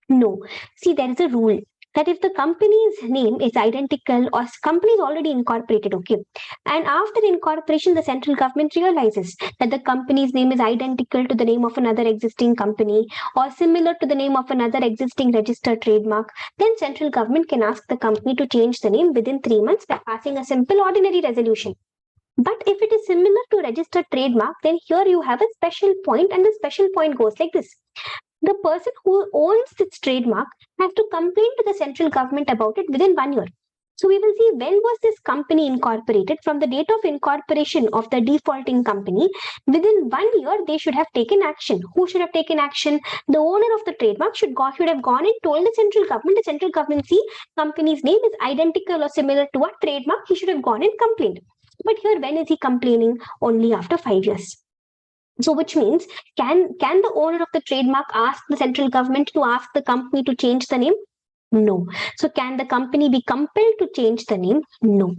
No. See, there is a rule that if the company's name is identical or company is already incorporated, okay, and after incorporation, the central government realizes that the company's name is identical to the name of another existing company or similar to the name of another existing registered trademark, then central government can ask the company to change the name within 3 months by passing a simple ordinary resolution. But if it is similar to registered trademark, then here you have a special point, and the special point goes like this. The person who owns this trademark has to complain to the central government about it within 1 year. So we will see when was this company incorporated. From the date of incorporation of the defaulting company, within 1 year they should have taken action. Who should have taken action? The owner of the trademark should have gone and told the central government. The central government, see, company's name is identical or similar to a trademark. He should have gone and complained. But here, when is he complaining? Only after 5 years. So which means, can the owner of the trademark ask the central government to ask the company to change the name? No. So can the company be compelled to change the name? No.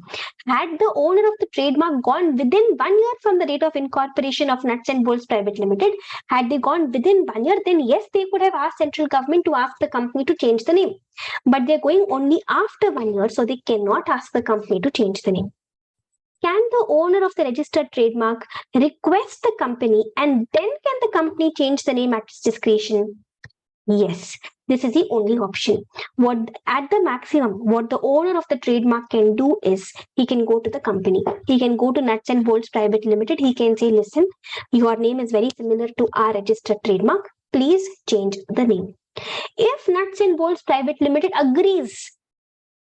Had the owner of the trademark gone within 1 year from the date of incorporation of Nuts and Bolts Private Limited, had they gone within 1 year, then yes, they could have asked central government to ask the company to change the name. But they're going only after 1 year, so they cannot ask the company to change the name. Can the owner of the registered trademark request the company and then can the company change the name at its discretion? Yes, this is the only option. At the maximum, what the owner of the trademark can do is he can go to the company. He can go to Nuts and Bolts Private Limited. He can say, listen, your name is very similar to our registered trademark. Please change the name. If Nuts and Bolts Private Limited agrees,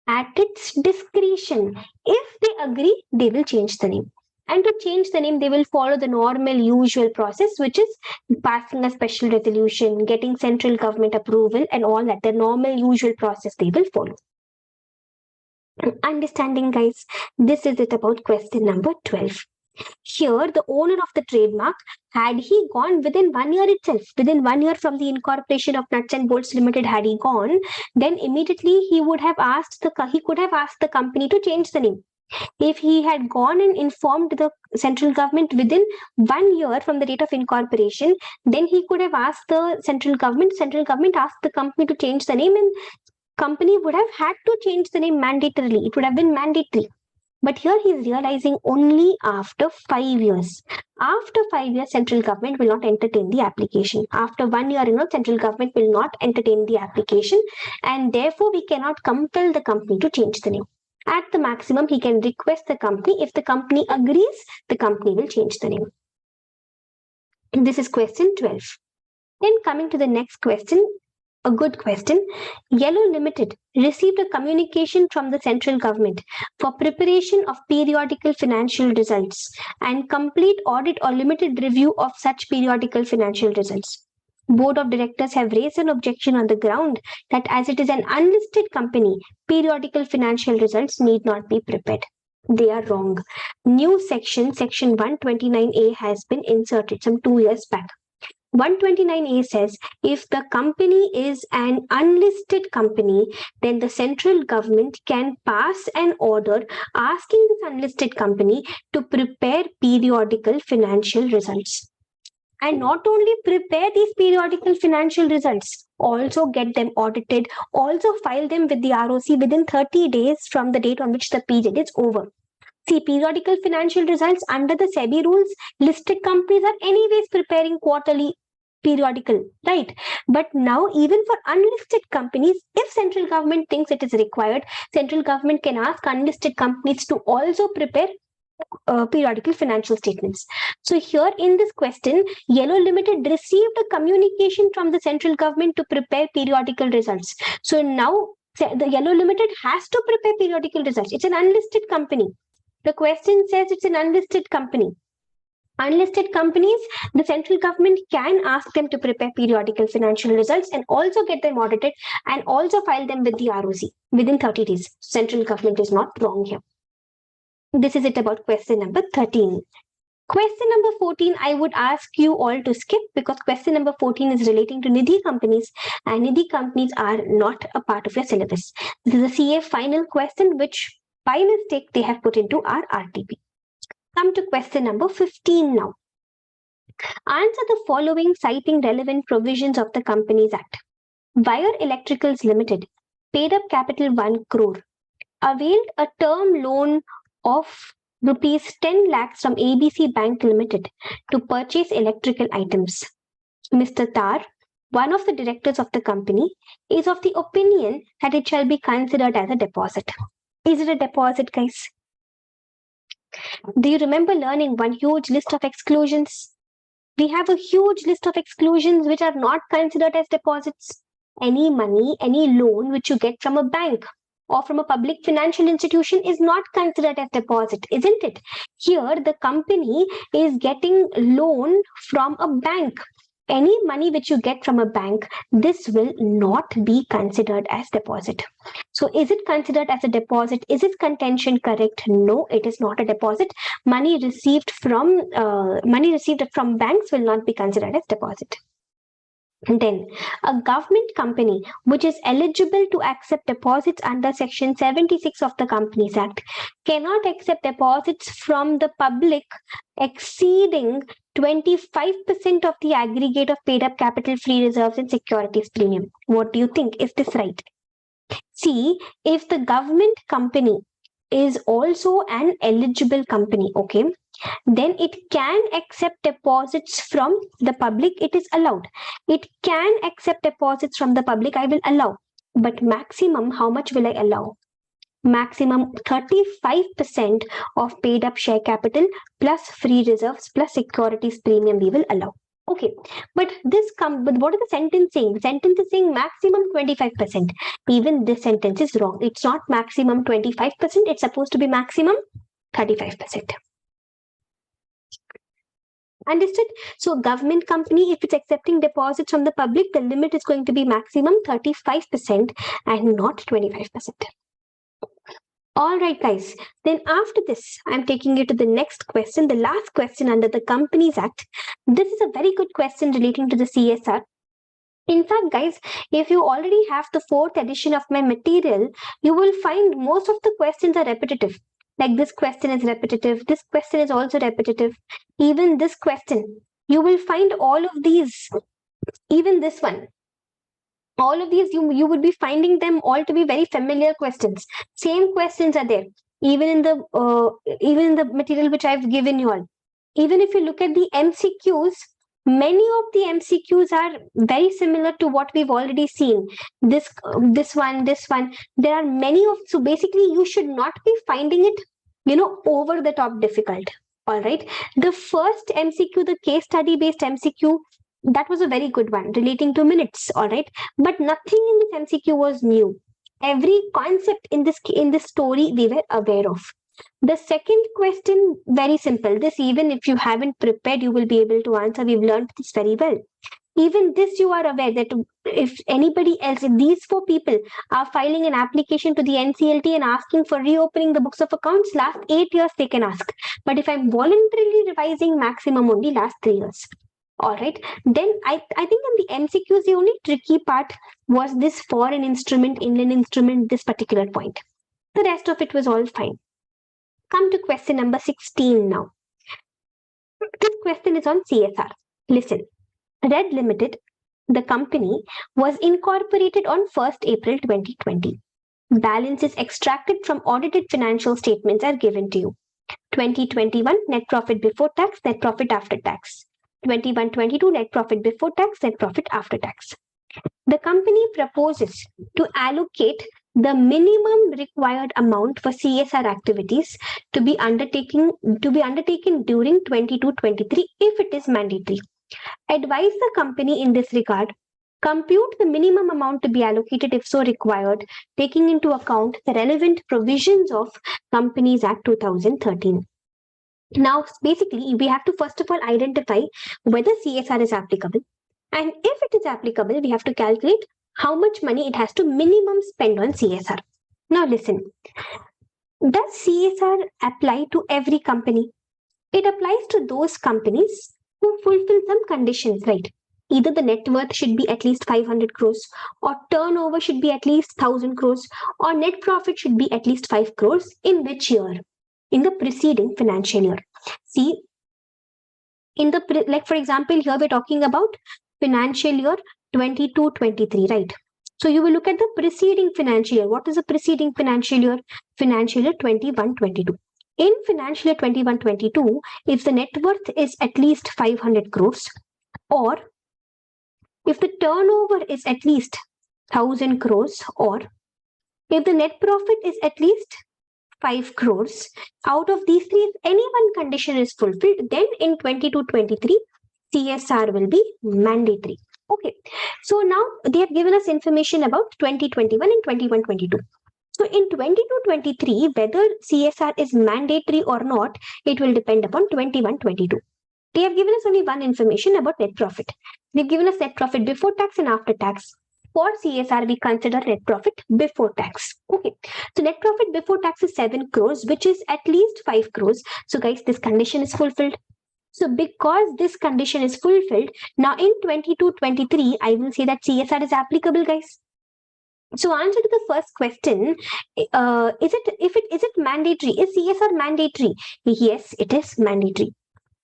at its discretion, if they agree, they will change the name. And to change the name, they will follow the normal, usual process, which is passing a special resolution, getting central government approval, and all that. The normal, usual process they will follow. Understanding, guys? This is it about question number 12. Here, the owner of the trademark, had he gone within 1 year itself, within 1 year from the incorporation of Nuts and Bolts Limited, had he gone, then immediately he could have asked the company to change the name. If he had gone and informed the central government within 1 year from the date of incorporation, then he could have asked the central government asked the company to change the name, and company would have had to change the name mandatorily. It would have been mandatory. But here he is realizing only after 5 years. After 5 years, central government will not entertain the application. After 1 year, central government will not entertain the application, and therefore we cannot compel the company to change the name. At the maximum, he can request the company. If the company agrees, the company will change the name. And this is question 12. Then coming to the next question, a good question. Yellow Limited received a communication from the central government for preparation of periodical financial results and complete audit or limited review of such periodical financial results. Board of directors have raised an objection on the ground that as it is an unlisted company, periodical financial results need not be prepared. They are wrong. New section 129A has been inserted some 2 years back. 129A says if the company is an unlisted company, then the central government can pass an order asking this unlisted company to prepare periodical financial results. And not only prepare these periodical financial results, also get them audited, also file them with the ROC within 30 days from the date on which the period is over. See, periodical financial results under the SEBI rules, listed companies are anyways preparing quarterly periodical, right? But now even for unlisted companies, if central government thinks it is required, central government can ask unlisted companies to also prepare periodical financial statements. So here in this question, Yellow Limited received a communication from the central government to prepare periodical results. So now the Yellow Limited has to prepare periodical results. It's an unlisted company. The question says it's an unlisted company. Unlisted companies, the central government can ask them to prepare periodical financial results and also get them audited and also file them with the ROC within 30 days. Central government is not wrong here. This is it about question number 13. Question number 14, I would ask you all to skip because question number 14 is relating to Nidhi companies and Nidhi companies are not a part of your syllabus. This is a CA final question which by mistake they have put into our RTP. Come to question number 15 now. Answer the following citing relevant provisions of the Companies Act. Wire Electricals Limited paid up capital 1 crore, availed a term loan of rupees 10 lakhs from ABC Bank Limited to purchase electrical items. Mr. Tar, one of the directors of the company, is of the opinion that it shall be considered as a deposit. Is it a deposit, guys? Do you remember learning one huge list of exclusions? We have a huge list of exclusions which are not considered as deposits. Any money, any loan which you get from a bank or from a public financial institution is not considered as deposit, isn't it? Here, the company is getting loan from a bank. Any money which you get from a bank, this will not be considered as deposit. So is it considered as a deposit? Is its contention correct? No, it is not a deposit. Money received from banks will not be considered as deposit. Then, a government company which is eligible to accept deposits under Section 76 of the Companies Act cannot accept deposits from the public exceeding 25% of the aggregate of paid up capital, free reserves and securities premium. What do you think? Is this right? See, if the government company is also an eligible company, okay, then it can accept deposits from the public. It is allowed. It can accept deposits from the public. I will allow. But maximum, how much will I allow? Maximum 35% of paid up share capital plus free reserves plus securities premium we will allow. Okay, but what is the sentence saying? The sentence is saying maximum 25%. Even this sentence is wrong. It's not maximum 25%. It's supposed to be maximum 35%. Understood? So government company, if it's accepting deposits from the public, the limit is going to be maximum 35% and not 25%. All right, guys. Then after this, I'm taking you to the next question, the last question under the Companies Act. This is a very good question relating to the CSR. In fact, guys, if you already have the 4th edition of my material, you will find most of the questions are repetitive. Like this question is repetitive. This question is also repetitive. Even this question, you will find all of these, even this one. All of these, you would be finding them all to be very familiar questions. Same questions are there, even in the material which I've given you all. Even if you look at the MCQs, many of the MCQs are very similar to what we've already seen. This one. There are many of, so basically you should not be finding it, over the top difficult. All right. The first MCQ, the case study based MCQ, that was a very good one relating to minutes. All right. But nothing in this MCQ was new. Every concept in this story we were aware of. The second question, very simple. This, even if you haven't prepared, you will be able to answer. We've learned this very well. Even this, you are aware that if anybody else, if these 4 people are filing an application to the NCLT and asking for reopening the books of accounts, last 8 years they can ask. But if I'm voluntarily revising, maximum only last 3 years. All right. Then I think in the MCQs, the only tricky part was this foreign instrument, Indian instrument, this particular point. The rest of it was all fine. Come to question number 16 now. This question is on CSR. Listen, Red Limited, the company, was incorporated on 1st April 2020. Balances extracted from audited financial statements are given to you. 2021 net profit before tax, net profit after tax. 21-22 net profit before tax, net profit after tax. The company proposes to allocate the minimum required amount for CSR activities to be undertaken during 22-23 if it is mandatory. Advise the company in this regard. Compute the minimum amount to be allocated if so required, taking into account the relevant provisions of Companies Act 2013. Now, basically, we have to first of all identify whether CSR is applicable. And if it is applicable, we have to calculate how much money it has to minimum spend on CSR. Now, listen. Does CSR apply to every company? It applies to those companies who fulfill some conditions, right? Either the net worth should be at least 500 crores, or turnover should be at least 1000 crores, or net profit should be at least 5 crores. In which year? In the preceding financial year. See, like for example, here we're talking about financial year 22-23, right? So you will look at the preceding financial year. What is the preceding financial year? Financial year 21-22. In financial year 21-22, if the net worth is at least 500 crores, or if the turnover is at least 1000 crores, or if the net profit is at least 5 crores, out of these three, if any one condition is fulfilled, then in 22-23, CSR will be mandatory. Okay, so now they have given us information about 2021 and 21-22. So in 22-23, whether CSR is mandatory or not, it will depend upon 21-22. They have given us only one information about net profit. They've given us net profit before tax and after tax. For CSR, we consider net profit before tax. Okay, so net profit before tax is 7 crores, which is at least 5 crores. So guys, this condition is fulfilled. So because this condition is fulfilled, now in 22-23, I will say that CSR is applicable, guys. So answer to the first question, is it mandatory? Is CSR mandatory? Yes, it is mandatory.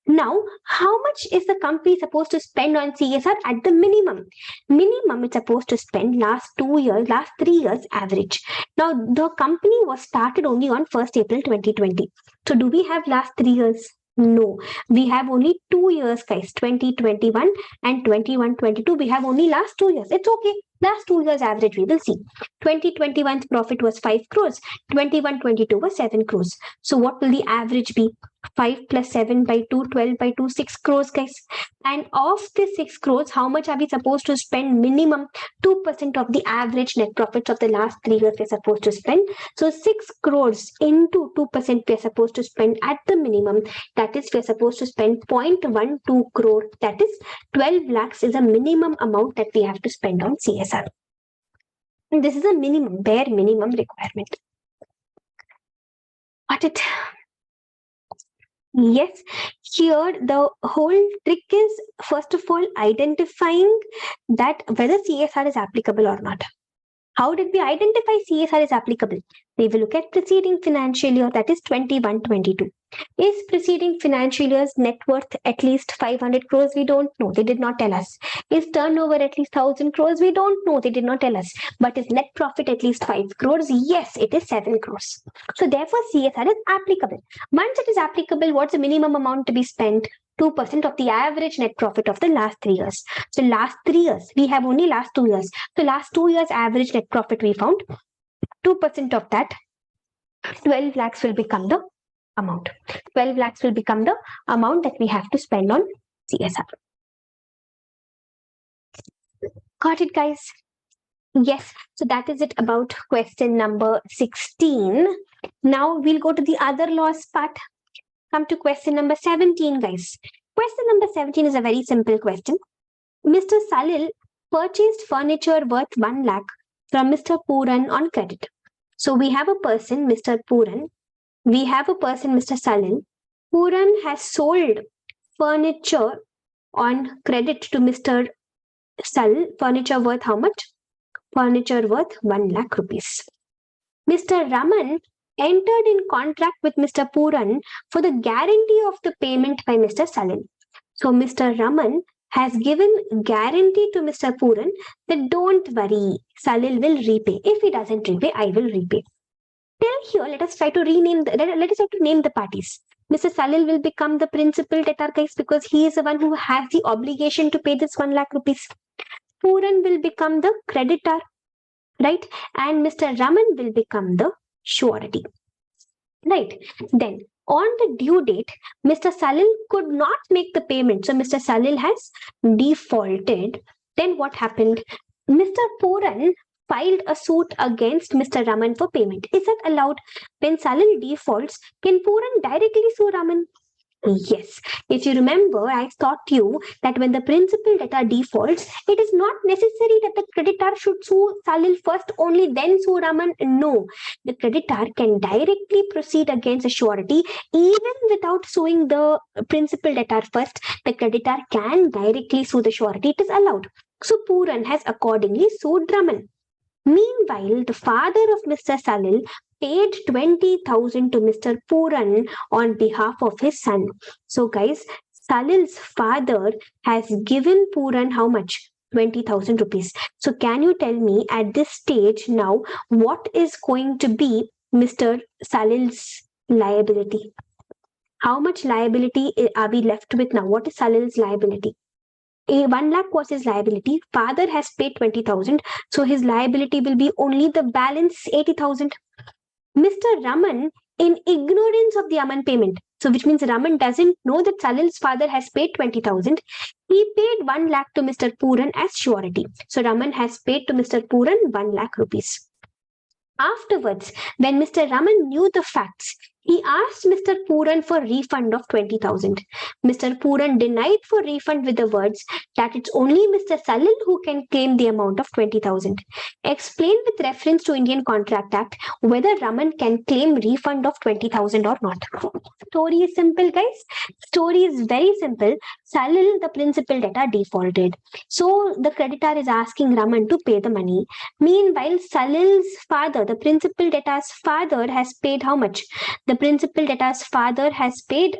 Now, how much is the company supposed to spend on CSR at the minimum? Minimum it's supposed to spend last 3 years average. Now, the company was started only on 1st April 2020. So do we have last 3 years? No, we have only 2 years, guys, 2021 and 21-22. We have only last 2 years. It's okay. Last 2 years average, we will see. 2021's profit was 5 crores. 21-22 was 7 crores. So what will the average be? 5 plus 7 by 2, 12 by 2, 6 crores, guys. And of the 6 crores, how much are we supposed to spend? Minimum 2% of the average net profits of the last 3 years we're supposed to spend. So 6 crores into 2% we're supposed to spend at the minimum. That is, we're supposed to spend 0.12 crore. That is 12 lakhs is a minimum amount that we have to spend on CSR. And this is a minimum, bare minimum requirement. Got it? Yes, here the whole trick is first of all identifying that whether CSR is applicable or not. How did we identify CSR is applicable? We will look at preceding financial year, that is 21-22. Is preceding financial year's net worth at least 500 crores? We don't know. They did not tell us. Is turnover at least 1000 crores? We don't know. They did not tell us. But is net profit at least 5 crores? Yes, it is 7 crores. So therefore, CSR is applicable. Once it is applicable, what's the minimum amount to be spent? 2% of the average net profit of the last 3 years. So last 3 years, we have only last 2 years. So last 2 years average net profit we found. 2% of that, 12 lakhs will become the amount. 12 lakhs will become the amount that we have to spend on CSR. Got it, guys? Yes, so that is it about question number 16. Now we'll go to the other loss part. Come to question number 17, guys. Question number 17 is a very simple question. Mr. Salil purchased furniture worth 1 lakh from Mr. Puran on credit. So we have a person, Mr. Puran. We have a person, Mr. Salil. Puran has sold furniture on credit to Mr. Salil. Furniture worth how much? Furniture worth 1 lakh rupees. Mr. Raman entered in contract with Mr. Puran for the guarantee of the payment by Mr. Salil. So Mr. Raman has given guarantee to Mr. Puran that don't worry, Salil will repay. If he doesn't repay, I will repay. Till here, let us try to name the parties. Mr. Salil will become the principal debtor, guys, because he is the one who has the obligation to pay this 1 lakh rupees. Pooran will become the creditor, right? And Mr. Raman will become the surety, right? Then on the due date, Mr. Salil could not make the payment. So Mr. Salil has defaulted. Then what happened? Mr. Pooran filed a suit against Mr. Raman for payment. Is that allowed? When Salil defaults, can Pooran directly sue Raman? Yes. If you remember, I taught you that when the principal debtor defaults, it is not necessary that the creditor should sue Salil first, only then sue Raman. No. The creditor can directly proceed against a surety even without suing the principal debtor first. The creditor can directly sue the surety. It is allowed. So Pooran has accordingly sued Raman. Meanwhile, the father of Mr. Salil paid 20,000 to Mr. Pooran on behalf of his son. So, guys, Salil's father has given Pooran how much? 20,000 rupees. So, can you tell me at this stage now what is going to be Mr. Salil's liability? How much liability are we left with now? What is Salil's liability? 1 lakh was his liability. Father has paid 20,000. So his liability will be only the balance 80,000. Mr. Raman, in ignorance of the Aman payment, so which means Raman doesn't know that Salil's father has paid 20,000. He paid 1 lakh to Mr. Pooran as surety. So Raman has paid to Mr. Pooran 1 lakh rupees. Afterwards, when Mr. Raman knew the facts, he asked Mr. Pooran for refund of 20,000. Mr. Pooran denied for refund with the words that it's only Mr. Salil who can claim the amount of 20,000. Explain with reference to Indian Contract Act whether Raman can claim refund of 20,000 or not. Story is simple, guys. Story is very simple. Salil, the principal debtor, defaulted. So the creditor is asking Raman to pay the money. Meanwhile, Salil's father, the principal debtor's father, has paid how much? The principal debtor's father has paid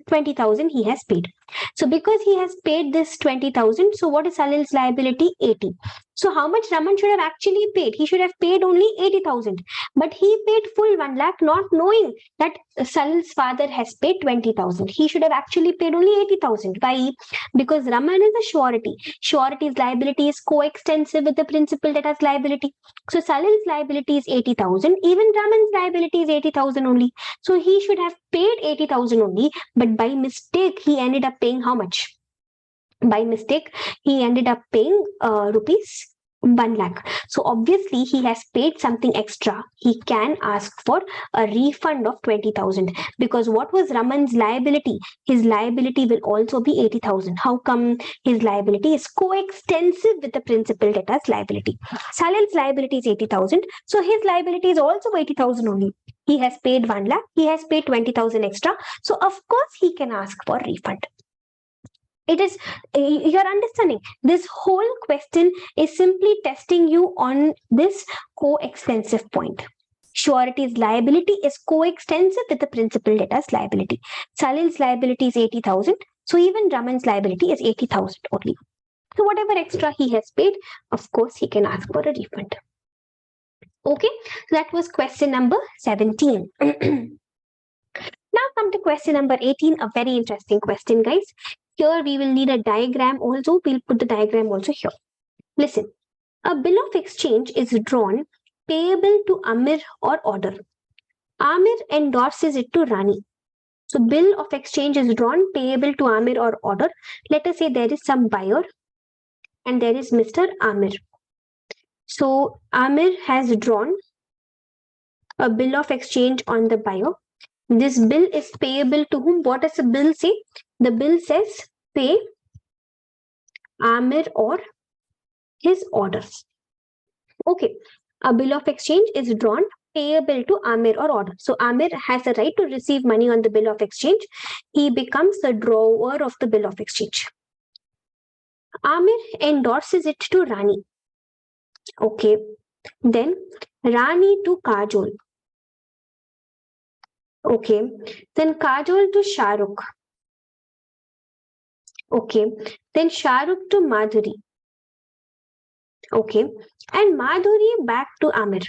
20,000. He has paid. So because he has paid this 20,000, so what is Salil's liability? 80. So how much Raman should have actually paid? He should have paid only 80,000. But he paid full 1 lakh, not knowing that Salil's father has paid 20,000. He should have actually paid only 80,000. Why? Because Raman is a surety. Surety's liability is coextensive with the principal debtor's liability. So Salil's liability is 80,000. Even Raman's liability is 80,000 only. So he should have paid 80,000 only. But by mistake, he ended up paying how much? By mistake, he ended up paying rupees 1 lakh. So obviously he has paid something extra. He can ask for a refund of 20,000 because what was Raman's liability? His liability will also be 80,000. How come? His liability is coextensive with the principal debtor's liability. Salil's liability is 80,000. So his liability is also 80,000 only. He has paid 1 lakh. He has paid 20,000 extra. So of course he can ask for refund. It is, you're understanding, this whole question is simply testing you on this coextensive point. Surety's liability is coextensive with the principal debtor's liability. Salil's liability is 80,000. So even Raman's liability is 80,000 only. So whatever extra he has paid, of course, he can ask for a refund. Okay, so that was question number 17. Now come to question number 18, a very interesting question, guys. Here we will need a diagram also. We'll put the diagram also here. Listen, a bill of exchange is drawn payable to Amir or order. Amir endorses it to Rani. So bill of exchange is drawn payable to Amir or order. Let us say there is some buyer and there is Mr. Amir. So Amir has drawn a bill of exchange on the buyer. This bill is payable to whom? What does the bill say? The bill says pay Amir or his orders. Okay, a bill of exchange is drawn payable to Amir or order. So Amir has a right to receive money on the bill of exchange. He becomes the drawer of the bill of exchange. Amir endorses it to Rani. Okay, then Rani to Kajol. Okay, then Kajol to Shahrukh. Okay, then Shahrukh to Madhuri. Okay, and Madhuri back to Amir.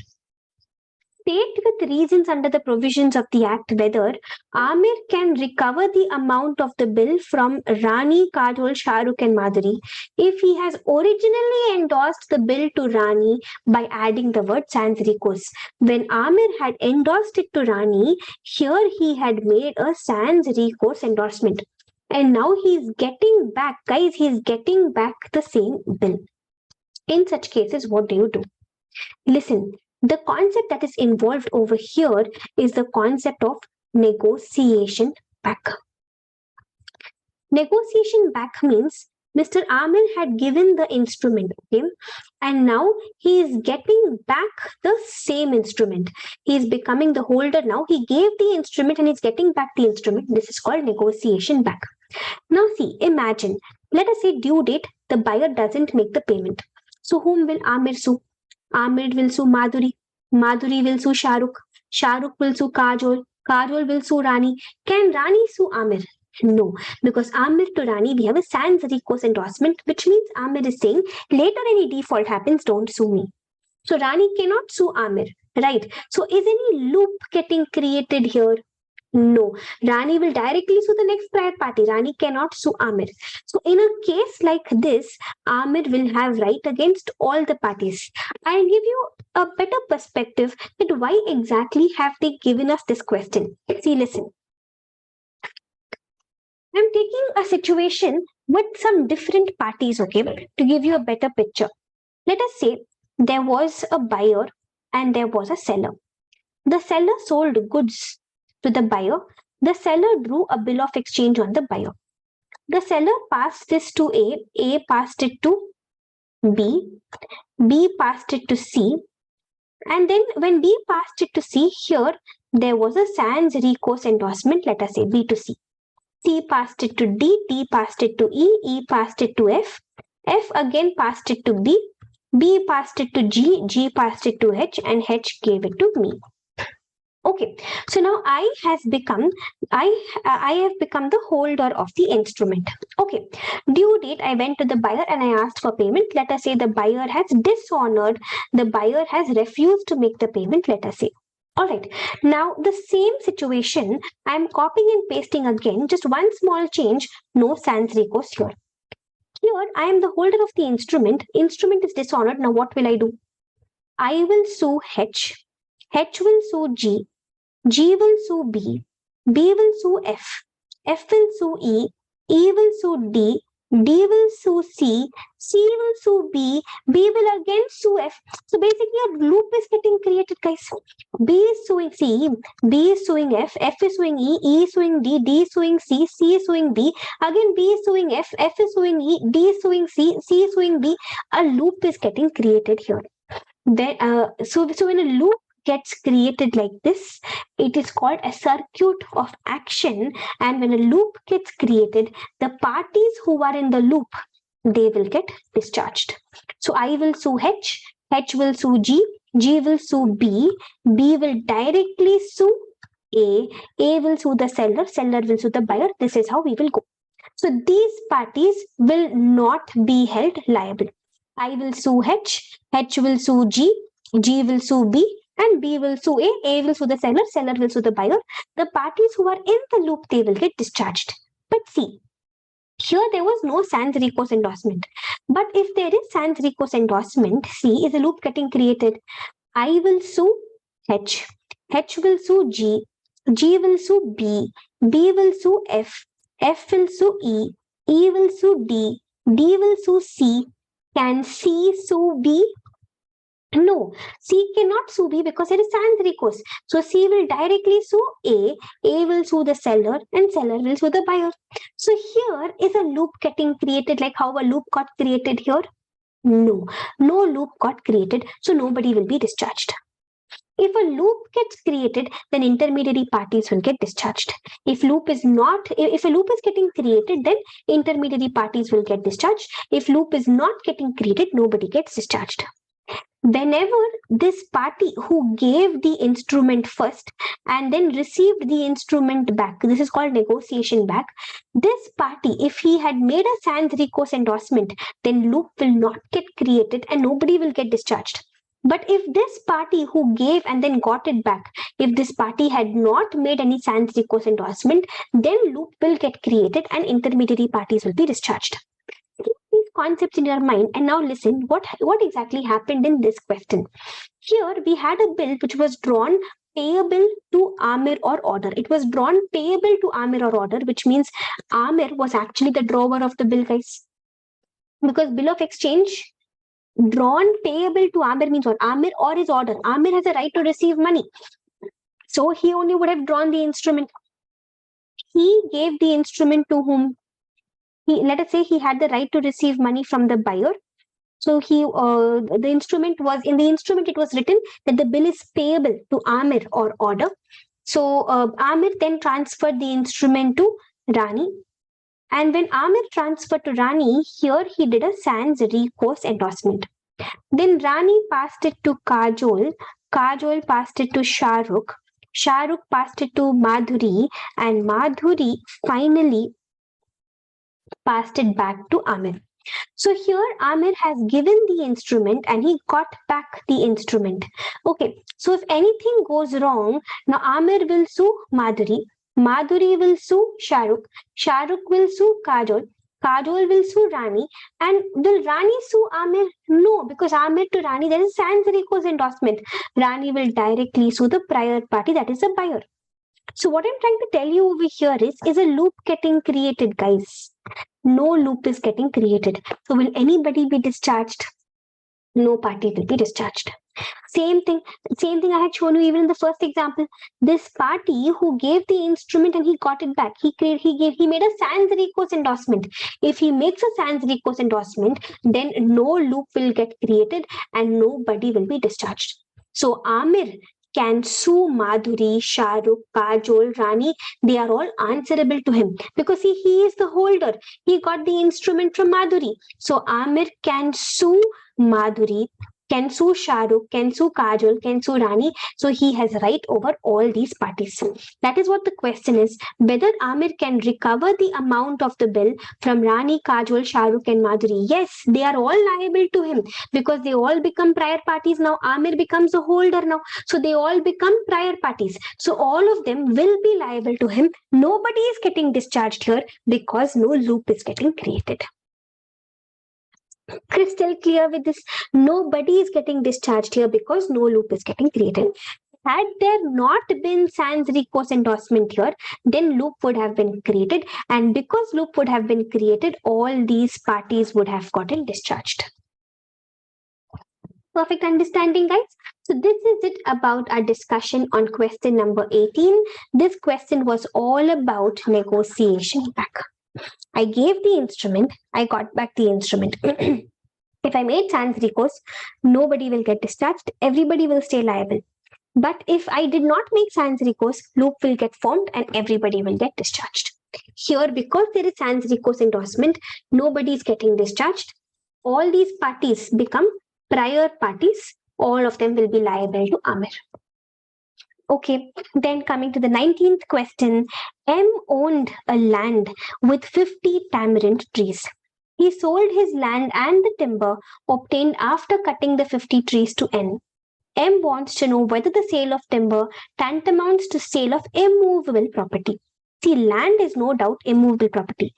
state with reasons under the provisions of the Act whether Amir can recover the amount of the bill from Rani, Kajol, Shahrukh, and Madhuri if he has originally endorsed the bill to Rani by adding the word sans recourse. When Amir had endorsed it to Rani, here he had made a sans recourse endorsement. And now he's getting back, guys, he's getting back the same bill. In such cases, what do you do? Listen, the concept that is involved over here is the concept of negotiation back. Negotiation back means Mr. Amir had given the instrument, okay, and now he is getting back the same instrument. He is becoming the holder now. He gave the instrument and he's getting back the instrument. This is called negotiation back. Now see, imagine, let us say due date, the buyer doesn't make the payment. So whom will Amir sue? Amir will sue Madhuri. Madhuri will sue Shahrukh. Shahrukh will sue Kajol. Kajol will sue Rani. Can Rani sue Amir? No, because Amir to Rani, we have a sans recourse endorsement, which means Amir is saying later any default happens, don't sue me. So Rani cannot sue Amir, right? So is any loop getting created here? No, Rani will directly sue the next prior party. Rani cannot sue Amir. So in a case like this, Amir will have right against all the parties. I'll give you a better perspective that why exactly have they given us this question. See, listen. I'm taking a situation with some different parties, okay, to give you a better picture. Let us say there was a buyer and there was a seller. The seller sold goods to the buyer. The seller drew a bill of exchange on the buyer. The seller passed this to A passed it to B passed it to C, and then when B passed it to C, here there was a sans recourse endorsement, let us say B to C. C passed it to D passed it to E passed it to F again passed it to B passed it to G passed it to H, and H gave it to me. Okay, so now I have become the holder of the instrument. Okay, due date, I went to the buyer and I asked for payment. Let us say the buyer has dishonored, the buyer has refused to make the payment, let us say. All right, now the same situation, I'm copying and pasting again, just one small change, no sans recourse here. Here, I am the holder of the instrument is dishonored. Now what will I do? I will sue H will sue G will sue B will sue F will sue E will sue D will sue C will sue B will again sue F. So basically a loop is getting created, guys. B is suing C, B is suing F is suing E is suing D is suing C is suing B, again B is suing F is suing E, D is suing C is suing B. A loop is getting created here. So when a loop gets created like this, it is called a circuit of action, and when a loop gets created, the parties who are in the loop, they will get discharged. So I will sue H will sue G will sue B will directly sue A will sue the seller will sue the buyer. This is how we will go. So these parties will not be held liable. I will sue H will sue G will sue B, and B will sue A will sue the seller will sue the buyer. The parties who are in the loop, they will get discharged. But see, here there was no sans recourse endorsement. But if there is sans recourse endorsement, see, is a loop getting created. I will sue H will sue G will sue B will sue F will sue E will sue D will sue C. Can C sue B? No, C cannot sue B because it is sans recourse. So C will directly sue A will sue the seller, and seller will sue the buyer. So here is a loop getting created, like how a loop got created here. No loop got created, so nobody will be discharged. If a loop gets created, then intermediary parties will get discharged. If a loop is getting created, then intermediary parties will get discharged. If loop is not getting created, nobody gets discharged. Whenever this party who gave the instrument first and then received the instrument back, this is called negotiation back, this party, if he had made a sans recourse endorsement, then loop will not get created and nobody will get discharged. But if this party who gave and then got it back, if this party had not made any sans recourse endorsement, then loop will get created and intermediary parties will be discharged. Keep these concepts in your mind and now listen what exactly happened in this question. Here we had a bill which was drawn payable to Amir or order. It was drawn payable to Amir or order, which means Amir was actually the drawer of the bill, guys. Because bill of exchange drawn payable to Amir means what? Amir or his order. Amir has a right to receive money. So he only would have drawn the instrument. He gave the instrument to whom? Let us say he had the right to receive money from the buyer. So the instrument was in the instrument. It was written that the bill is payable to Amir or order. So Amir then transferred the instrument to Rani. And when Amir transferred to Rani, here he did a sans recourse endorsement. Then Rani passed it to Kajol. Kajol passed it to Shahrukh. Shahrukh passed it to Madhuri. And Madhuri finally passed it back to Amir. So here Amir has given the instrument and he got back the instrument. Okay, so if anything goes wrong, now Amir will sue Madhuri. Madhuri will sue Shahrukh. Shahrukh will sue Kajol. Kajol will sue Rani. And will Rani sue Amir? No, because Amir to Rani, there is sans recourse endorsement. Rani will directly sue the prior party, that is the buyer. So what I'm trying to tell you over here is a loop getting created, guys. No loop is getting created. So will anybody be discharged? No party will be discharged. Same thing I had shown you even in the first example. This party who gave the instrument and he got it back, he made a sans recourse endorsement. If he makes a sans recourse endorsement, then no loop will get created and nobody will be discharged. So Amir can sue Madhuri, Shahrukh, Kajol, Rani. They are all answerable to him because he is the holder. He got the instrument from Madhuri. So Amir can sue Madhuri, can sue Shahrukh, can sue Kajol, can sue Rani. So he has right over all these parties. That is what the question is. Whether Amir can recover the amount of the bill from Rani, Kajol, Shahrukh and Madhuri. Yes, they are all liable to him because they all become prior parties now. Amir becomes a holder now. So they all become prior parties. So all of them will be liable to him. Nobody is getting discharged here because no loop is getting created. Crystal clear with this? Nobody is getting discharged here because no loop is getting created. Had there not been sans recourse endorsement here, then loop would have been created. And because loop would have been created, all these parties would have gotten discharged. Perfect understanding, guys? So this is it about our discussion on question number 18. This question was all about negotiation back. I gave the instrument, I got back the instrument. If I made sans recourse, nobody will get discharged, everybody will stay liable. But if I did not make sans recourse, loop will get formed and everybody will get discharged. Here, because there is sans recourse endorsement, nobody is getting discharged. All these parties become prior parties. All of them will be liable to Amir. Okay, then coming to the 19th question, M owned a land with 50 tamarind trees. He sold his land and the timber obtained after cutting the 50 trees to N. M wants to know whether the sale of timber tantamounts to sale of immovable property. See, land is no doubt immovable property.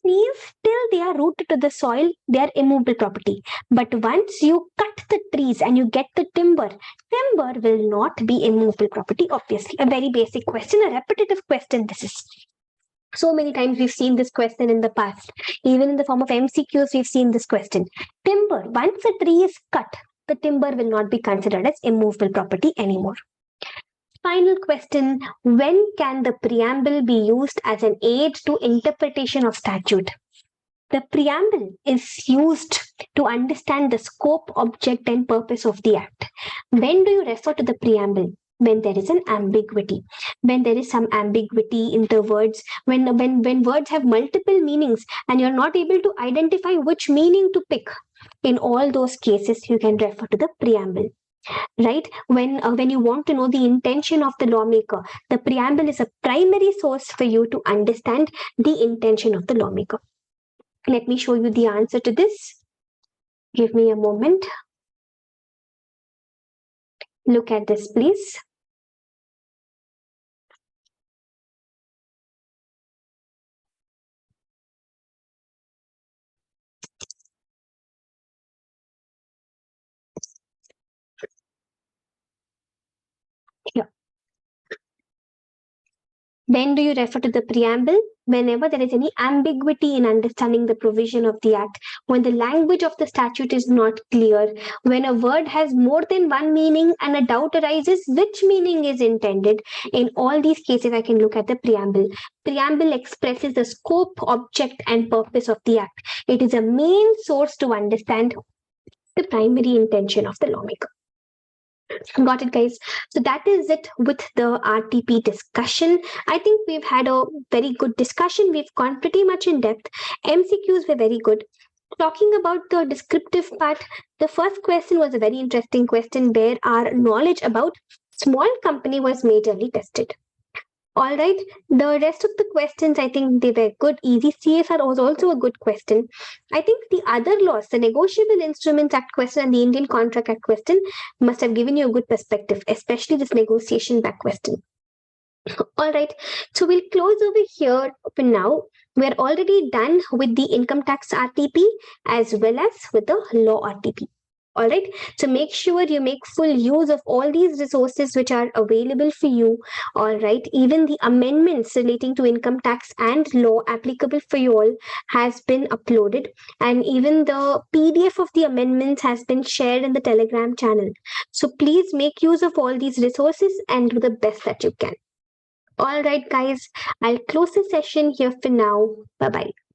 Trees, till they are rooted to the soil, they are immovable property. But once you cut the trees and you get the timber, timber will not be immovable property, obviously. A very basic question, a repetitive question this is. So many times we've seen this question in the past. Even in the form of MCQs, we've seen this question. Timber, once a tree is cut, the timber will not be considered as immovable property anymore. Final question, when can the preamble be used as an aid to interpretation of statute? The preamble is used to understand the scope, object, and purpose of the act. When do you refer to the preamble? When there is an ambiguity, when there is some ambiguity in the words, when words have multiple meanings and you're not able to identify which meaning to pick, in all those cases, you can refer to the preamble. Right? When you want to know the intention of the lawmaker, the preamble is a primary source for you to understand the intention of the lawmaker. Let me show you the answer to this. Give me a moment. Look at this, please. Here. When do you refer to the preamble? Whenever there is any ambiguity in understanding the provision of the act, when the language of the statute is not clear, when a word has more than one meaning and a doubt arises which meaning is intended, in all these cases I can look at the preamble. Preamble expresses the scope, object, and purpose of the act. It is a main source to understand the primary intention of the lawmaker. Got it, guys. So that is it with the RTP discussion. I think we've had a very good discussion. We've gone pretty much in depth. MCQs were very good. Talking about the descriptive part, the first question was a very interesting question where our knowledge about small company was majorly tested. All right. The rest of the questions, I think they were good. Easy. CSR was also a good question. I think the other laws, the Negotiable Instruments Act question and the Indian Contract Act question, must have given you a good perspective, especially this negotiation back question. All right. So we'll close over here for now. We're already done with the income tax RTP as well as with the law RTP. All right. So make sure you make full use of all these resources which are available for you. All right. Even the amendments relating to income tax and law applicable for you all has been uploaded. And even the PDF of the amendments has been shared in the Telegram channel. So please make use of all these resources and do the best that you can. All right, guys, I'll close the session here for now. Bye bye.